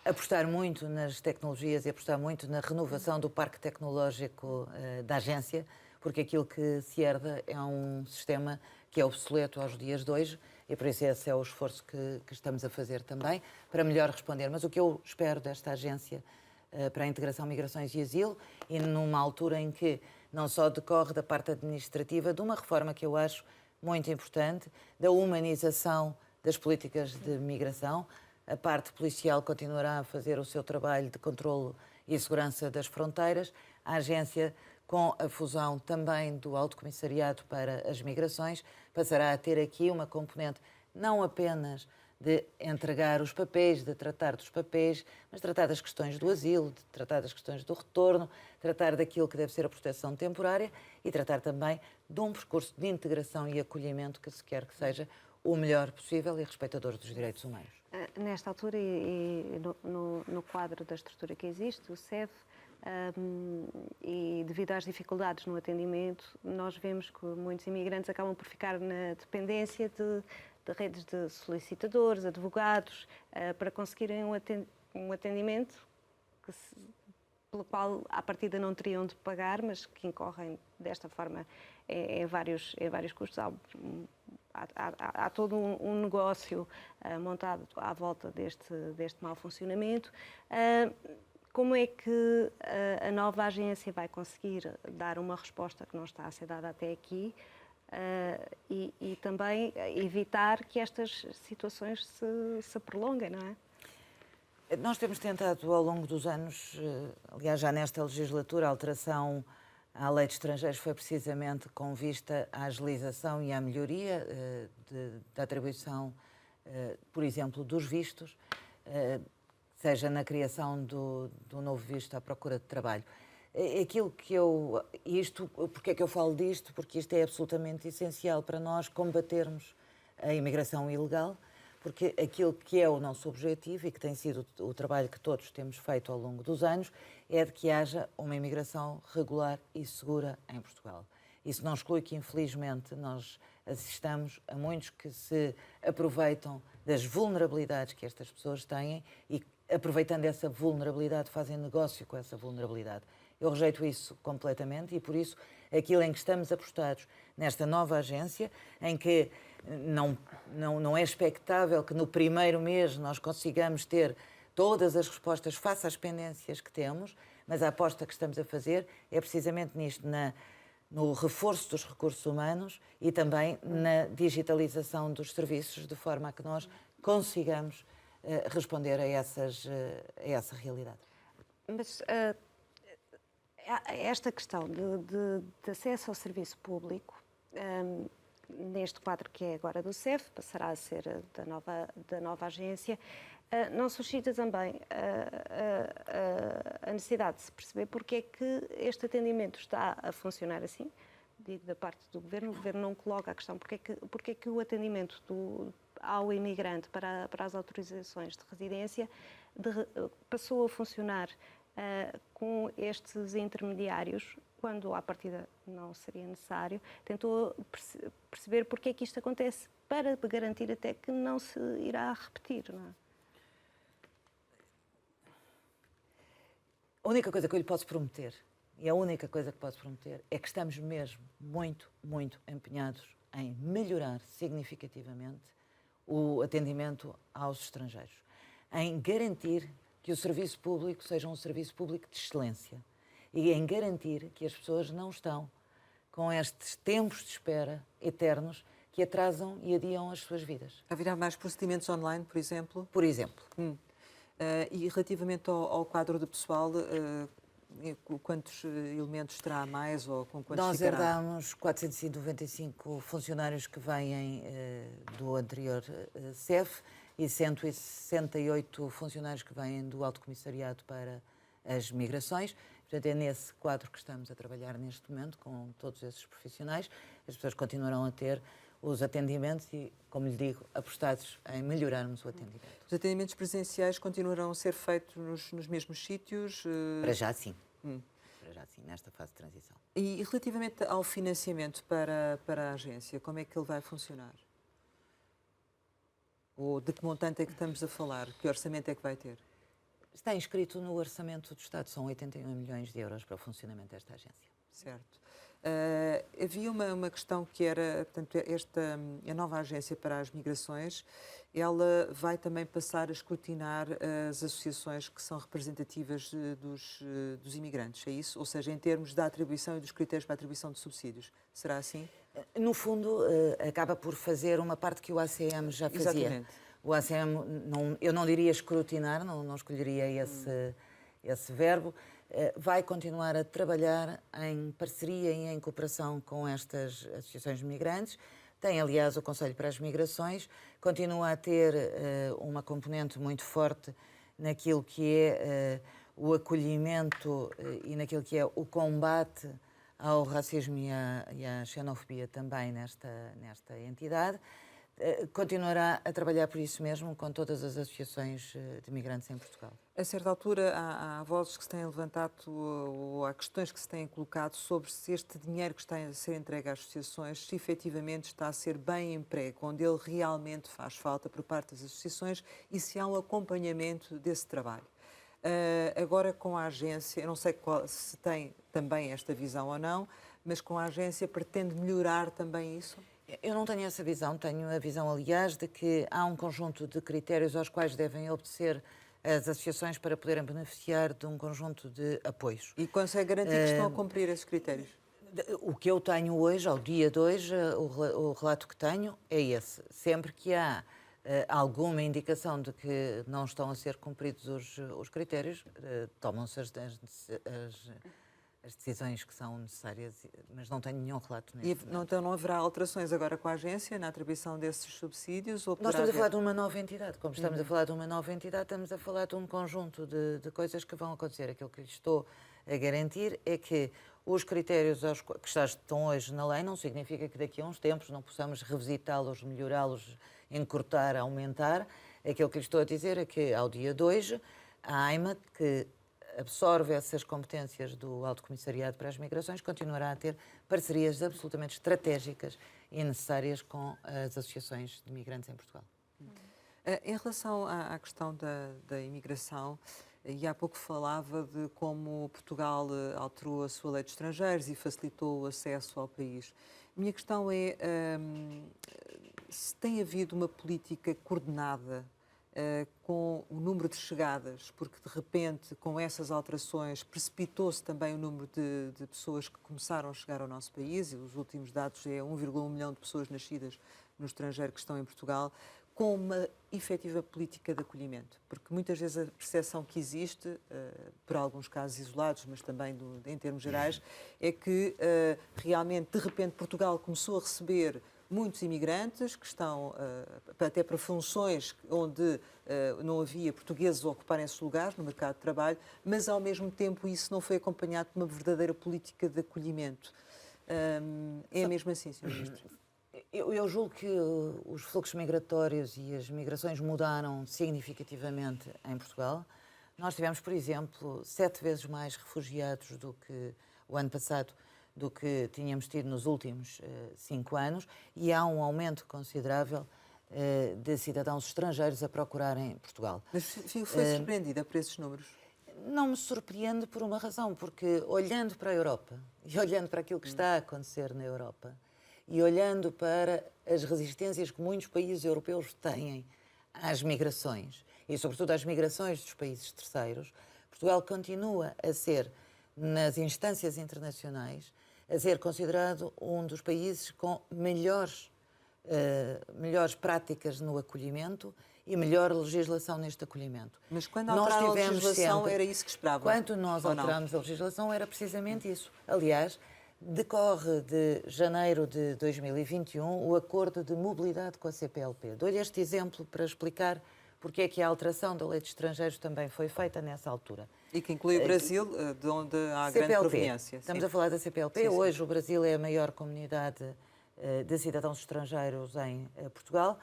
apostar muito nas tecnologias e apostar muito na renovação do parque tecnológico da agência, porque aquilo que se herda é um sistema que é obsoleto aos dias de hoje e por isso esse é o esforço que estamos a fazer também para melhor responder. Mas o que eu espero desta agência para a integração, migrações e asilo e numa altura em que não só decorre da parte administrativa de uma reforma que eu acho muito importante, da humanização das políticas de migração. A parte policial continuará a fazer o seu trabalho de controlo e segurança das fronteiras. A agência, com a fusão também do Alto Comissariado para as Migrações, passará a ter aqui uma componente não apenas de entregar os papéis, de tratar dos papéis, mas tratar das questões do asilo, de tratar das questões do retorno, tratar daquilo que deve ser a proteção temporária e tratar também de um percurso de integração e acolhimento que se quer que seja o melhor possível e respeitador dos direitos humanos. Nesta altura e no quadro da estrutura que existe, o SEV, e devido às dificuldades no atendimento, nós vemos que muitos imigrantes acabam por ficar na dependência de redes de solicitadores, advogados, para conseguirem um atendimento pelo qual, à partida, não teriam de pagar, mas que incorrem desta forma em vários custos. Há todo um negócio montado à volta deste mau funcionamento. Como é que a nova agência vai conseguir dar uma resposta que não está a ser dada até aqui e também evitar que estas situações se prolonguem, não é? Nós temos tentado ao longo dos anos, aliás já nesta legislatura, a alteração à lei de estrangeiros foi precisamente com vista à agilização e à melhoria da atribuição, por exemplo, dos vistos, seja na criação do novo visto à procura de trabalho. Aquilo que porque é que eu falo disto? Porque isto é absolutamente essencial para nós combatermos a imigração ilegal, porque aquilo que é o nosso objetivo e que tem sido o trabalho que todos temos feito ao longo dos anos é de que haja uma imigração regular e segura em Portugal. Isso não exclui que, infelizmente, nós assistamos a muitos que se aproveitam das vulnerabilidades que estas pessoas têm e, aproveitando essa vulnerabilidade, fazem negócio com essa vulnerabilidade. Eu rejeito isso completamente e, por isso, aquilo em que estamos apostados nesta nova agência, em que não é expectável que no primeiro mês nós consigamos ter todas as respostas face às pendências que temos, mas a aposta que estamos a fazer é precisamente nisto, no reforço dos recursos humanos e também na digitalização dos serviços, de forma a que nós consigamos responder a essa realidade. Mas esta questão de acesso ao serviço público, neste quadro que é agora do CEF, passará a ser da nova agência, não suscita também a necessidade de se perceber porque é que este atendimento está a funcionar assim, digo da parte do Governo, o Governo não coloca a questão porque é que o atendimento ao imigrante para as autorizações de residência passou a funcionar com estes intermediários, quando à partida não seria necessário, tentou perceber porque é que isto acontece, para garantir até que não se irá repetir, não é? A única coisa que eu lhe posso prometer, e a única coisa que posso prometer, é que estamos mesmo muito, muito empenhados em melhorar significativamente o atendimento aos estrangeiros, em garantir que o serviço público seja um serviço público de excelência e em garantir que as pessoas não estão com estes tempos de espera eternos que atrasam e adiam as suas vidas. Haverá mais procedimentos online, por exemplo? Por exemplo. E relativamente ao quadro de pessoal, quantos elementos terá mais ou com quantos Nós ficará? herdamos 495 funcionários que vêm do anterior CEF e 168 funcionários que vêm do Alto Comissariado para as Migrações. Portanto, é nesse quadro que estamos a trabalhar neste momento, com todos esses profissionais. As pessoas continuarão a ter os atendimentos e, como lhe digo, apostados em melhorarmos o atendimento. Os atendimentos presenciais continuarão a ser feitos nos mesmos sítios? Para já sim. Para já sim, nesta fase de transição. E relativamente ao financiamento para a agência, como é que ele vai funcionar? Ou de que montante é que estamos a falar? Que orçamento é que vai ter? Está inscrito no Orçamento do Estado, são 81 milhões de euros para o funcionamento desta agência. Certo. Havia uma questão que era, portanto, a nova agência para as migrações, ela vai também passar a escrutinar as associações que são representativas dos imigrantes, é isso? Ou seja, em termos da atribuição e dos critérios para a atribuição de subsídios. Será assim? No fundo, acaba por fazer uma parte que o ACM já fazia. Exatamente. O ACM, eu não diria escrutinar, não escolheria esse verbo, vai continuar a trabalhar em parceria e em cooperação com estas associações de migrantes. Tem, aliás, o Conselho para as Migrações, continua a ter uma componente muito forte naquilo que é o acolhimento e naquilo que é o combate ao racismo e à xenofobia também nesta entidade. Continuará a trabalhar por isso mesmo com todas as associações de migrantes em Portugal. A certa altura há vozes que se têm levantado ou há questões que se têm colocado sobre se este dinheiro que está a ser entregue às associações se efetivamente está a ser bem emprego, onde ele realmente faz falta por parte das associações e se há um acompanhamento desse trabalho. Agora com a agência, eu não sei se tem também esta visão ou não, mas com a agência pretende melhorar também isso? Eu não tenho essa visão, tenho a visão, aliás, de que há um conjunto de critérios aos quais devem obedecer as associações para poderem beneficiar de um conjunto de apoios. E consegue garantir que estão a cumprir esses critérios? O que eu tenho hoje, ao dia de hoje, o relato que tenho é esse. Sempre que há alguma indicação de que não estão a ser cumpridos os critérios, tomam-se as decisões que são necessárias, mas não tenho nenhum relato nisso. Então não haverá alterações agora com a agência na atribuição desses subsídios? Ou nós estamos a falar de uma nova entidade. Como estamos a falar de uma nova entidade, estamos a falar de um conjunto de coisas que vão acontecer. Aquilo que lhe estou a garantir é que os critérios que já estão hoje na lei não significa que daqui a uns tempos não possamos revisitá-los, melhorá-los, encurtar, aumentar. Aquilo que lhe estou a dizer é que, ao dia de hoje, a AIMA, que absorve essas competências do Alto Comissariado para as Migrações, continuará a ter parcerias absolutamente estratégicas e necessárias com as associações de migrantes em Portugal. Em relação à questão da imigração, e há pouco falava de como Portugal alterou a sua lei de estrangeiros e facilitou o acesso ao país. Minha questão é se tem havido uma política coordenada com o número de chegadas, porque de repente com essas alterações precipitou-se também o número de pessoas que começaram a chegar ao nosso país, e os últimos dados é 1,1 milhão de pessoas nascidas no estrangeiro que estão em Portugal, com uma efetiva política de acolhimento, porque muitas vezes a percepção que existe, por alguns casos isolados, mas também em termos gerais, é que realmente de repente Portugal começou a receber muitos imigrantes que estão até para funções onde não havia portugueses a ocuparem esses lugares no mercado de trabalho, mas ao mesmo tempo isso não foi acompanhado de uma verdadeira política de acolhimento. É mesmo assim, Sr. Ministro? Eu julgo que os fluxos migratórios e as migrações mudaram significativamente em Portugal. Nós tivemos, por exemplo, 7 vezes mais refugiados do que o ano passado, do que tínhamos tido nos últimos 5 anos, e há um aumento considerável de cidadãos estrangeiros a procurarem Portugal. Mas foi surpreendida por esses números? Não me surpreende por uma razão, porque olhando para a Europa e olhando para aquilo que está a acontecer na Europa e olhando para as resistências que muitos países europeus têm às migrações e sobretudo às migrações dos países terceiros, Portugal continua a ser, nas instâncias internacionais, a ser considerado um dos países com melhores práticas no acolhimento e melhor legislação neste acolhimento. Mas quando alteraram a legislação era isso que esperavam? Quando nós alterámos a legislação era precisamente isso. Aliás, decorre de janeiro de 2021 o acordo de mobilidade com a CPLP. Dou-lhe este exemplo para explicar porque é que a alteração da lei de estrangeiros também foi feita nessa altura. E que inclui o Brasil, de onde há CPLP. grande proveniência. Estamos a falar da CPLP. Sim. Hoje o Brasil é a maior comunidade de cidadãos estrangeiros em Portugal,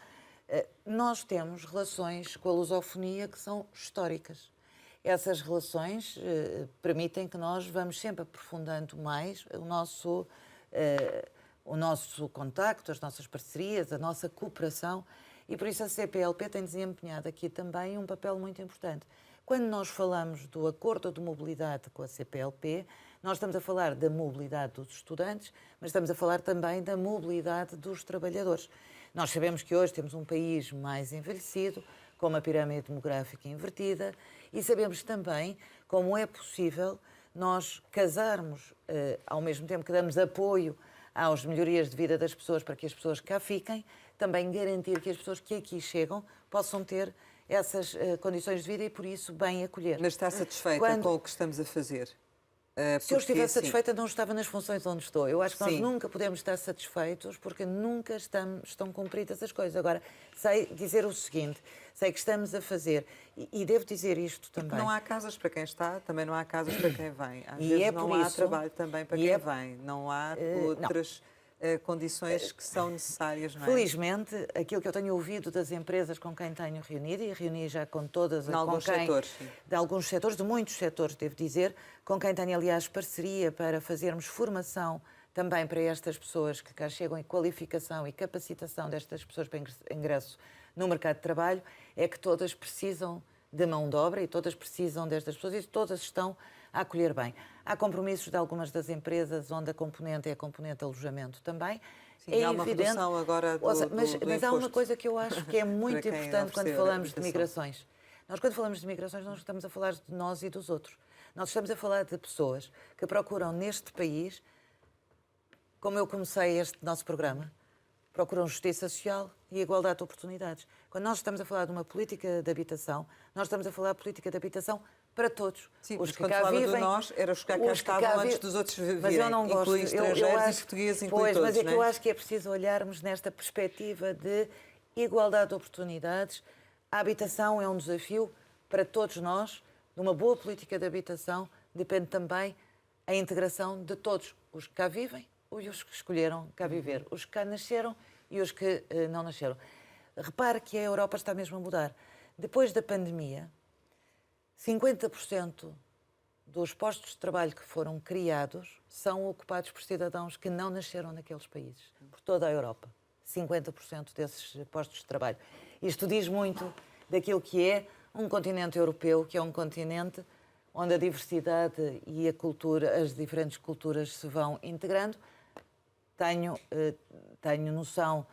nós temos relações com a lusofonia que são históricas. Essas relações permitem que nós vamos sempre aprofundando mais o nosso contacto, as nossas parcerias, a nossa cooperação, e por isso a CPLP tem desempenhado aqui também um papel muito importante. Quando nós falamos do acordo de mobilidade com a CPLP, nós estamos a falar da mobilidade dos estudantes, mas estamos a falar também da mobilidade dos trabalhadores. Nós sabemos que hoje temos um país mais envelhecido, com uma pirâmide demográfica invertida, e sabemos também como é possível nós casarmos, ao mesmo tempo que damos apoio às melhorias de vida das pessoas para que as pessoas cá fiquem, também garantir que as pessoas que aqui chegam possam ter essas condições de vida e, por isso, bem acolher. Mas está satisfeita com o que estamos a fazer? Se eu estivesse satisfeita, não estava nas funções onde estou. Eu acho que nós Sim. nunca podemos estar satisfeitos porque nunca estão cumpridas as coisas. Agora, sei dizer o seguinte, sei que estamos a fazer, e devo dizer isto também. Porque não há casas para quem está, também não há casas para quem vem. Às E vezes é não por há isso- trabalho também para e quem é- vem. Não há outras condições que são necessárias, não é? Felizmente, aquilo que eu tenho ouvido das empresas com quem tenho reunido, e reuni já com todas, Em alguns setores, sim. de alguns setores, de muitos setores, devo dizer, com quem tenho, aliás, parceria para fazermos formação também para estas pessoas que cá chegam, e qualificação e capacitação destas pessoas para ingresso no mercado de trabalho, é que todas precisam de mão de obra e todas precisam destas pessoas e todas estão a acolher bem. Há compromissos de algumas das empresas onde a componente é a componente alojamento também. Sim, é há uma evidente, redução agora do mas há uma imposto coisa que eu acho que é muito para quem importante quando oferecer falamos de habitação. migrações. Nós, quando falamos de migrações, nós estamos a falar de nós e dos outros. Nós estamos a falar de pessoas que procuram neste país, como eu comecei este nosso programa, procuram justiça social e igualdade de oportunidades. Quando nós estamos a falar de uma política de habitação, nós estamos a falar de política de habitação para todos. Sim, os mas que quando cá falava vivem, de nós, era os que cá os estavam cá antes vivem. dos outros virem. Mas eu não gosto. Inclui estrangeiros acho- e portugueses, inclui pois, todos, mas é não que eu acho que é preciso olharmos nesta perspectiva de igualdade de oportunidades. A habitação é um desafio para todos nós. De uma boa política de habitação depende também a integração de todos, os que cá vivem e os que escolheram cá viver, os que cá nasceram e os que não nasceram. Repare que a Europa está mesmo a mudar. Depois da pandemia, 50% dos postos de trabalho que foram criados são ocupados por cidadãos que não nasceram naqueles países, por toda a Europa. 50% desses postos de trabalho. Isto diz muito daquilo que é um continente europeu, que é um continente onde a diversidade e a cultura, as diferentes culturas se vão integrando. Tenho noção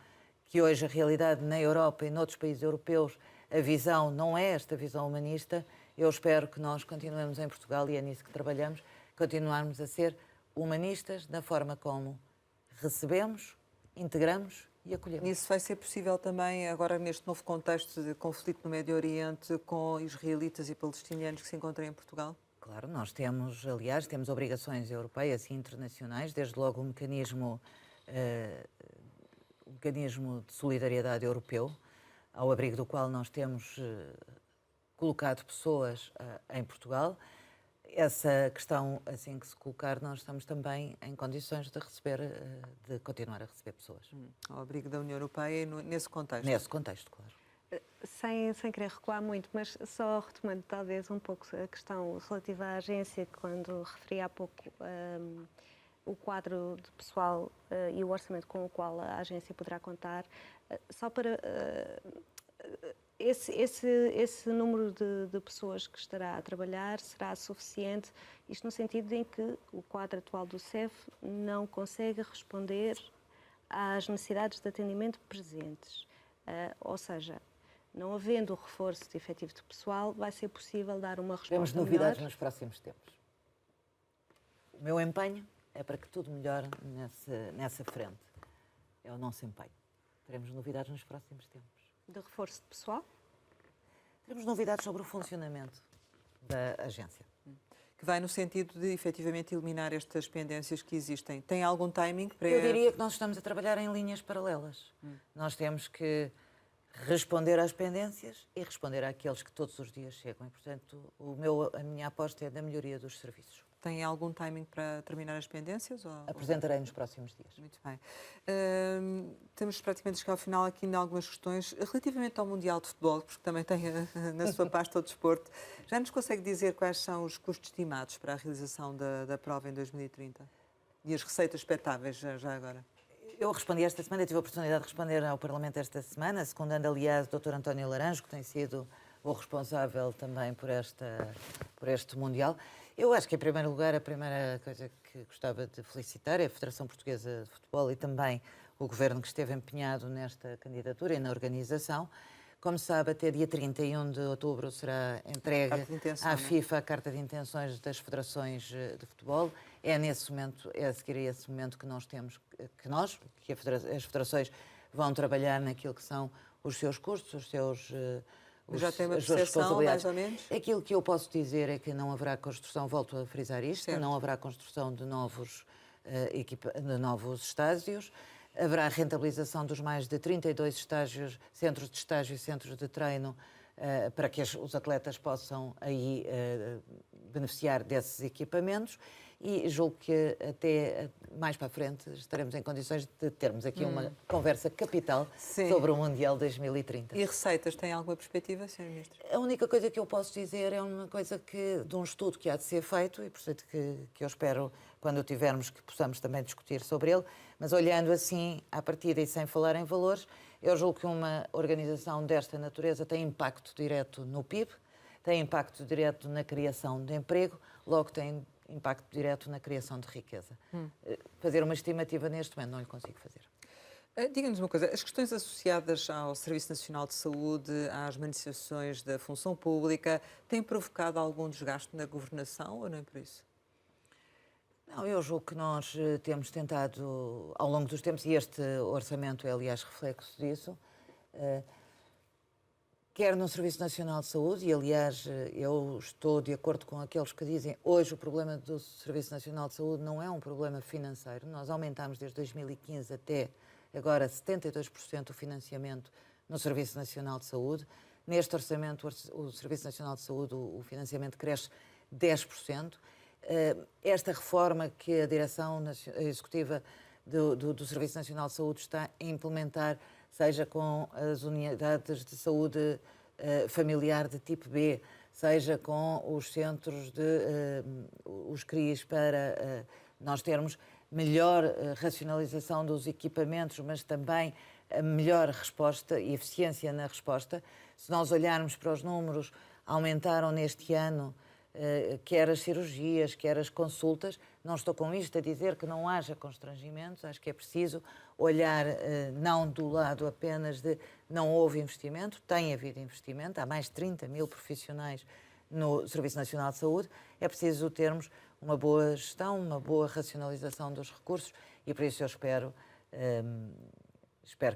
que hoje a realidade na Europa e noutros países europeus, a visão não é esta visão humanista. Eu espero que nós continuemos em Portugal, e é nisso que trabalhamos, continuarmos a ser humanistas na forma como recebemos, integramos e acolhemos. Isso vai ser possível também agora neste novo contexto de conflito no Médio Oriente com israelitas e palestinianos que se encontram em Portugal? Claro, nós temos, aliás, temos obrigações europeias e internacionais, desde logo o mecanismo de solidariedade europeu, ao abrigo do qual nós temos colocado pessoas em Portugal. Essa questão, assim que se colocar, nós estamos também em condições de de continuar a receber pessoas. Ao abrigo da União Europeia e nesse contexto? Nesse contexto, claro. Sem querer recuar muito, mas só retomando talvez um pouco a questão relativa à agência, quando referi há pouco o quadro de pessoal e o orçamento com o qual a agência poderá contar, só para esse número de pessoas que estará a trabalhar será suficiente, isto no sentido em que o quadro atual do CEF não consegue responder às necessidades de atendimento presentes. Ou seja, não havendo o reforço de efetivo de pessoal, vai ser possível dar uma resposta Teremos novidades melhor. nos próximos tempos. O meu empenho é para que tudo melhore nessa frente. É o nosso empenho. Teremos novidades nos próximos tempos. De reforço de pessoal? Teremos novidades sobre o funcionamento da agência. Que vai no sentido de efetivamente eliminar estas pendências que existem. Tem algum timing para... Eu diria que nós estamos a trabalhar em linhas paralelas. Nós temos que responder às pendências e responder àqueles que todos os dias chegam. E, portanto, a minha aposta é da melhoria dos serviços. Tem algum timing para terminar as pendências? Apresentarei nos próximos dias. Muito bem. Temos praticamente chegado ao final aqui ainda algumas questões relativamente ao Mundial de Futebol, porque também tem na sua pasta o desporto. Já nos consegue dizer quais são os custos estimados para a realização da prova em 2030? E as receitas expectáveis já agora? Eu respondi esta semana, tive a oportunidade de responder ao Parlamento esta semana, secundando, aliás, o Dr. António Laranjo, que tem sido o responsável também por este Mundial. Eu acho que, em primeiro lugar, a primeira coisa que gostava de felicitar é a Federação Portuguesa de Futebol e também o Governo que esteve empenhado nesta candidatura e na organização. Como sabe, até dia 31 de outubro será entregue à FIFA a Carta de Intenções das Federações de Futebol. É nesse momento, é a seguir a esse momento que nós temos, que as federações vão trabalhar naquilo que são os seus custos, os seus... Já tem uma percepção, mais ou menos? Aquilo que eu posso dizer é que não haverá construção, volto a frisar isto, certo. Não haverá construção de novos estádios, haverá rentabilização dos mais de 32 estágios, centros de estágio e centros de treino, para que os atletas possam aí beneficiar desses equipamentos, e julgo que até mais para a frente estaremos em condições de termos aqui uma conversa capital sobre o Mundial 2030. E receitas, tem alguma perspectiva, Sr. Ministro? A única coisa que eu posso dizer é uma coisa de um estudo que há de ser feito e, portanto, que eu espero, quando o tivermos, que possamos também discutir sobre ele, mas olhando assim à partida e sem falar em valores, eu julgo que uma organização desta natureza tem impacto direto no PIB, tem impacto direto na criação de emprego, logo tem impacto direto na criação de riqueza. Fazer uma estimativa neste momento não lhe consigo fazer. Diga-nos uma coisa, as questões associadas ao Serviço Nacional de Saúde, às manifestações da função pública, têm provocado algum desgaste na governação ou nem por isso? Não, eu julgo que nós temos tentado, ao longo dos tempos, e este orçamento é, aliás, reflexo disso, quer no Serviço Nacional de Saúde, e aliás eu estou de acordo com aqueles que dizem hoje o problema do Serviço Nacional de Saúde não é um problema financeiro. Nós aumentámos desde 2015 até agora 72% o financiamento no Serviço Nacional de Saúde. Neste orçamento, o Serviço Nacional de Saúde, o financiamento cresce 10%. Esta reforma que a Direção Executiva do Serviço Nacional de Saúde está a implementar, seja com as unidades de saúde familiar de tipo B, seja com os centros os CRIs, para nós termos melhor racionalização dos equipamentos, mas também a melhor resposta e eficiência na resposta. Se nós olharmos para os números, aumentaram neste ano quer as cirurgias, quer as consultas. Não estou com isto a dizer que não haja constrangimentos, acho que é preciso olhar não do lado apenas de não houve investimento, tem havido investimento, há mais de 30 mil profissionais no Serviço Nacional de Saúde, é preciso termos uma boa gestão, uma boa racionalização dos recursos e por isso eu espero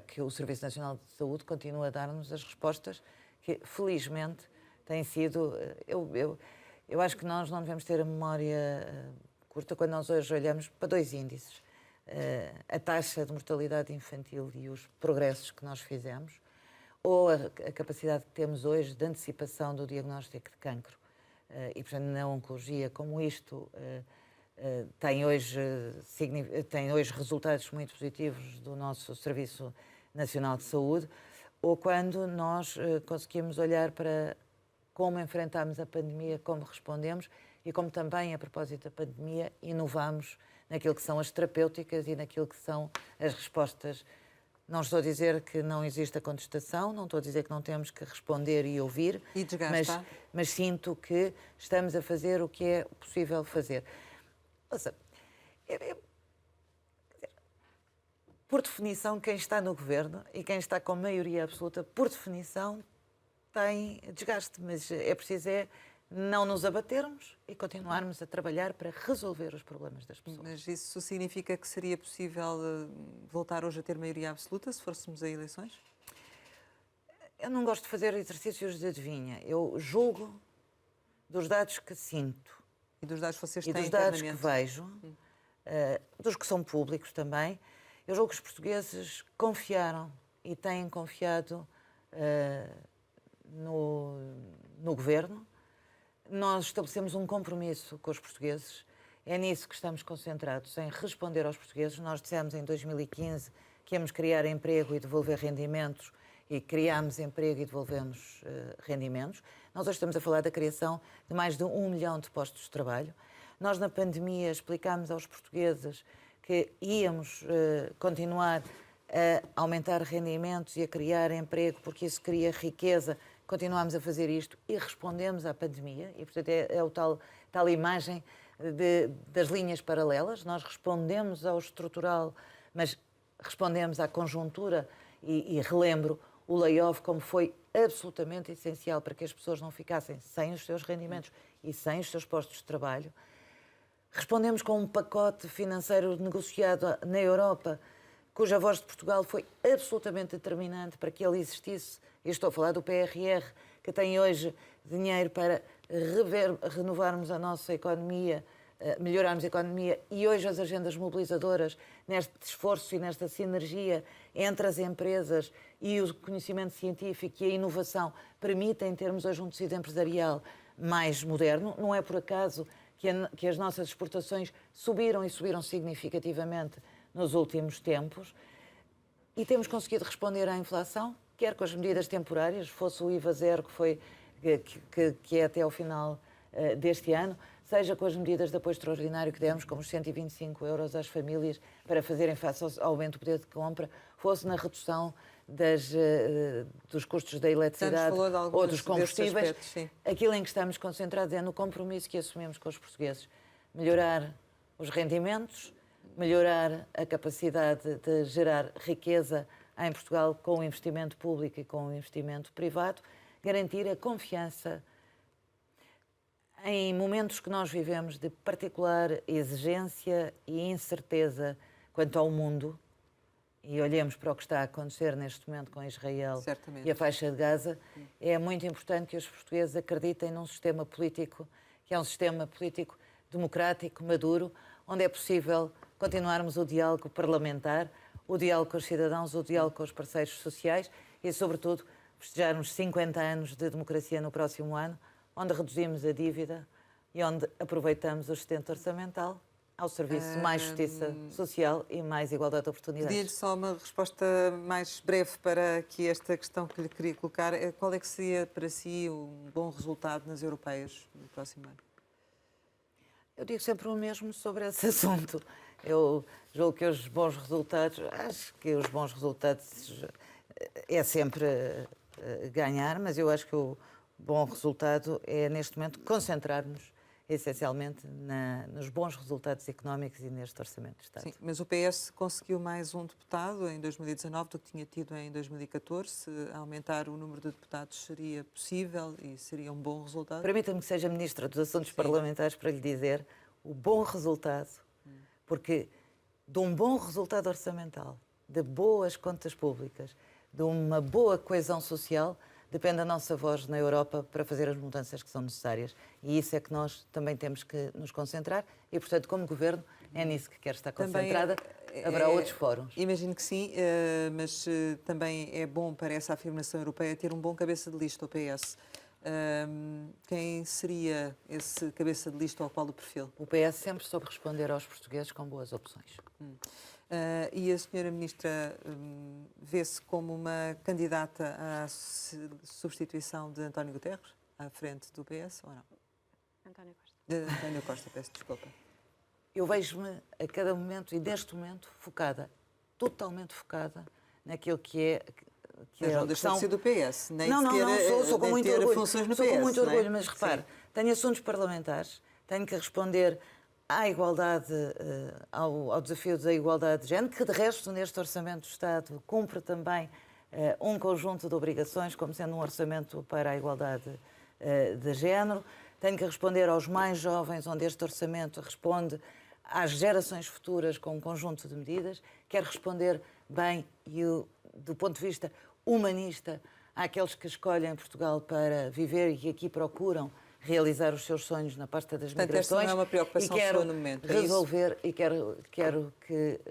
que o Serviço Nacional de Saúde continue a dar-nos as respostas que felizmente têm sido... Eu acho que nós não devemos ter a memória curta quando nós hoje olhamos para dois índices. A taxa de mortalidade infantil e os progressos que nós fizemos, ou a capacidade que temos hoje de antecipação do diagnóstico de cancro. E, portanto, na oncologia, como isto tem hoje resultados muito positivos do nosso Serviço Nacional de Saúde, ou quando nós conseguimos olhar para como enfrentámos a pandemia, como respondemos e como também, a propósito da pandemia, inovamos naquilo que são as terapêuticas e naquilo que são as respostas. Não estou a dizer que não existe a contestação, não estou a dizer que não temos que responder e ouvir, mas sinto que estamos a fazer o que é possível fazer. Ouça, por definição, quem está no governo e quem está com maioria absoluta, por definição, tem desgaste, mas é preciso não nos abatermos e continuarmos a trabalhar para resolver os problemas das pessoas. Mas isso significa que seria possível voltar hoje a ter maioria absoluta se fôssemos a eleições? Eu não gosto de fazer exercícios de adivinha. Eu julgo dos dados que sinto. E dos dados que vocês têm têm internamente. E dos dados que vejo, dos que são públicos também, eu julgo que os portugueses confiaram e têm confiado no governo. Nós estabelecemos um compromisso com os portugueses É nisso que estamos concentrados, em responder aos portugueses. Nós dissemos em 2015 que íamos criar emprego e devolver rendimentos, e criámos emprego e devolvemos rendimentos. Nós hoje estamos a falar da criação de mais de 1 milhão de postos de trabalho. Nós, na pandemia, explicámos aos portugueses que íamos continuar a aumentar rendimentos e a criar emprego, porque isso cria riqueza. Continuámos a fazer isto e respondemos à pandemia. E, portanto, é o tal imagem das linhas paralelas. Nós respondemos ao estrutural, mas respondemos à conjuntura e relembro o layoff como foi absolutamente essencial para que as pessoas não ficassem sem os seus rendimentos e sem os seus postos de trabalho. Respondemos com um pacote financeiro negociado na Europa, cuja voz de Portugal foi absolutamente determinante para que ele existisse. Eu estou a falar do PRR, que tem hoje dinheiro para renovarmos a nossa economia, melhorarmos a economia, e hoje as agendas mobilizadoras, neste esforço e nesta sinergia entre as empresas e o conhecimento científico e a inovação, permitem termos hoje um tecido empresarial mais moderno. Não é por acaso que as nossas exportações subiram e subiram significativamente nos últimos tempos, e temos conseguido responder à inflação, quer com as medidas temporárias, fosse o IVA zero, que é até ao final deste ano, seja com as medidas de apoio extraordinário que demos, como os 125 euros às famílias para fazerem face ao aumento do poder de compra, fosse na redução dos custos da eletricidade ou dos combustíveis. Aspectos, aquilo em que estamos concentrados é no compromisso que assumimos com os portugueses. Melhorar os rendimentos, melhorar a capacidade de gerar riqueza em Portugal com o investimento público e com o investimento privado, garantir a confiança em momentos que nós vivemos de particular exigência e incerteza quanto ao mundo, e olhemos para o que está a acontecer neste momento com Israel Certamente. e a faixa de Gaza, é muito importante que os portugueses acreditem num sistema político que é um sistema político democrático, maduro, onde é possível continuarmos o diálogo parlamentar, o diálogo com os cidadãos, o diálogo com os parceiros sociais e, sobretudo, festejarmos 50 anos de democracia no próximo ano, onde reduzimos a dívida e onde aproveitamos o sustento orçamental ao serviço de mais justiça social e mais igualdade de oportunidades. Pedi-lhe só uma resposta mais breve para aqui esta questão que lhe queria colocar. Qual é que seria para si um bom resultado nas europeias no próximo ano? Eu digo sempre o mesmo sobre esse assunto. Eu julgo que os bons resultados, acho que os bons resultados é sempre ganhar, mas eu acho que o bom resultado é, neste momento, concentrarmos essencialmente nos bons resultados económicos e neste Orçamento de Estado. Sim, mas o PS conseguiu mais um deputado em 2019 do que tinha tido em 2014. Se aumentar o número de deputados seria possível e seria um bom resultado? Permita-me que seja Ministra dos Assuntos Parlamentares para lhe dizer o bom resultado, porque de um bom resultado orçamental, de boas contas públicas, de uma boa coesão social, depende a nossa voz na Europa para fazer as mudanças que são necessárias. E isso é que nós também temos que nos concentrar e, portanto, como Governo, é nisso que quero estar concentrada. Haverá outros fóruns. Imagino que sim, mas também é bom para essa afirmação europeia ter um bom cabeça de lista, o PS. Quem seria esse cabeça de lista ou qual o perfil? O PS sempre soube responder aos portugueses com boas opções. E a senhora Ministra vê-se como uma candidata à substituição de António Guterres, à frente do PS, ou não? António Costa. De António Costa, peço desculpa. Eu vejo-me a cada momento e neste momento focada, totalmente focada naquilo que é... Mas não deixa de ser do PS, nem não, sou com muito orgulho. Funções no sou PS, com muito não é? orgulho, mas repare, tenho assuntos parlamentares, tenho que responder à igualdade, ao desafio da igualdade de género, que de resto neste Orçamento do Estado cumpre também um conjunto de obrigações, como sendo um orçamento para a igualdade de género. Tenho que responder aos mais jovens, onde este orçamento responde às gerações futuras com um conjunto de medidas. Quero responder bem e do ponto de vista humanista àqueles que escolhem Portugal para viver e que aqui procuram realizar os seus sonhos na pasta das migrações. Portanto, esta não é uma preocupação sua no momento, é resolver isso? E quero que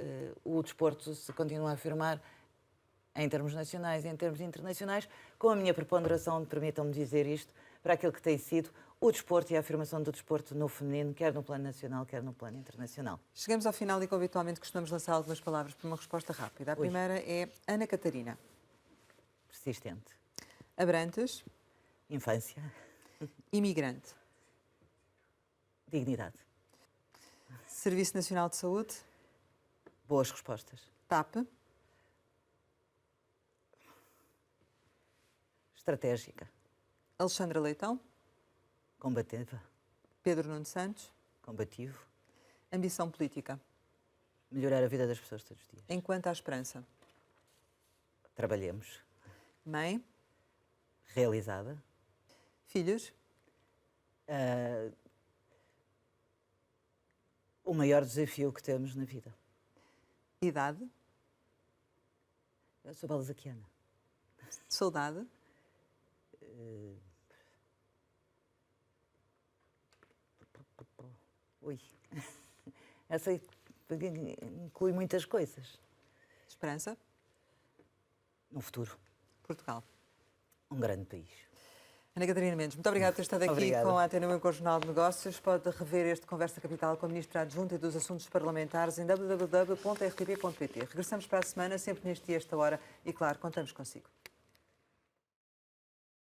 o desporto se continue a afirmar em termos nacionais e em termos internacionais, com a minha preponderação, permitam-me dizer isto, para aquilo que tem sido o desporto e a afirmação do desporto no feminino, quer no plano nacional, quer no plano internacional. Chegamos ao final e, como habitualmente, costumamos lançar algumas palavras para uma resposta rápida. A primeira é Ana Catarina. Persistente. Abrantes. Infância. Imigrante. Dignidade. Serviço Nacional de Saúde. Boas respostas. TAP. Estratégica. Alexandra Leitão. Combativa. Pedro Nuno Santos. Combativo. Ambição política. Melhorar a vida das pessoas todos os dias. Enquanto à esperança. Trabalhemos. Mãe. Realizada. Filhos. O maior desafio que temos na vida. Idade. Eu sou balzaquiana. Saudade. Ui. Essa inclui muitas coisas. Esperança. No futuro, Portugal. um grande país. Ana Catarina Mendes, muito obrigada por ter estado aqui Obrigada. com a Antena 1 e com o Jornal de Negócios. Pode rever este Conversa Capital com a Ministra Adjunta e dos Assuntos Parlamentares em www.rtp.pt. Regressamos para a semana, sempre neste dia, esta hora, e claro, contamos consigo.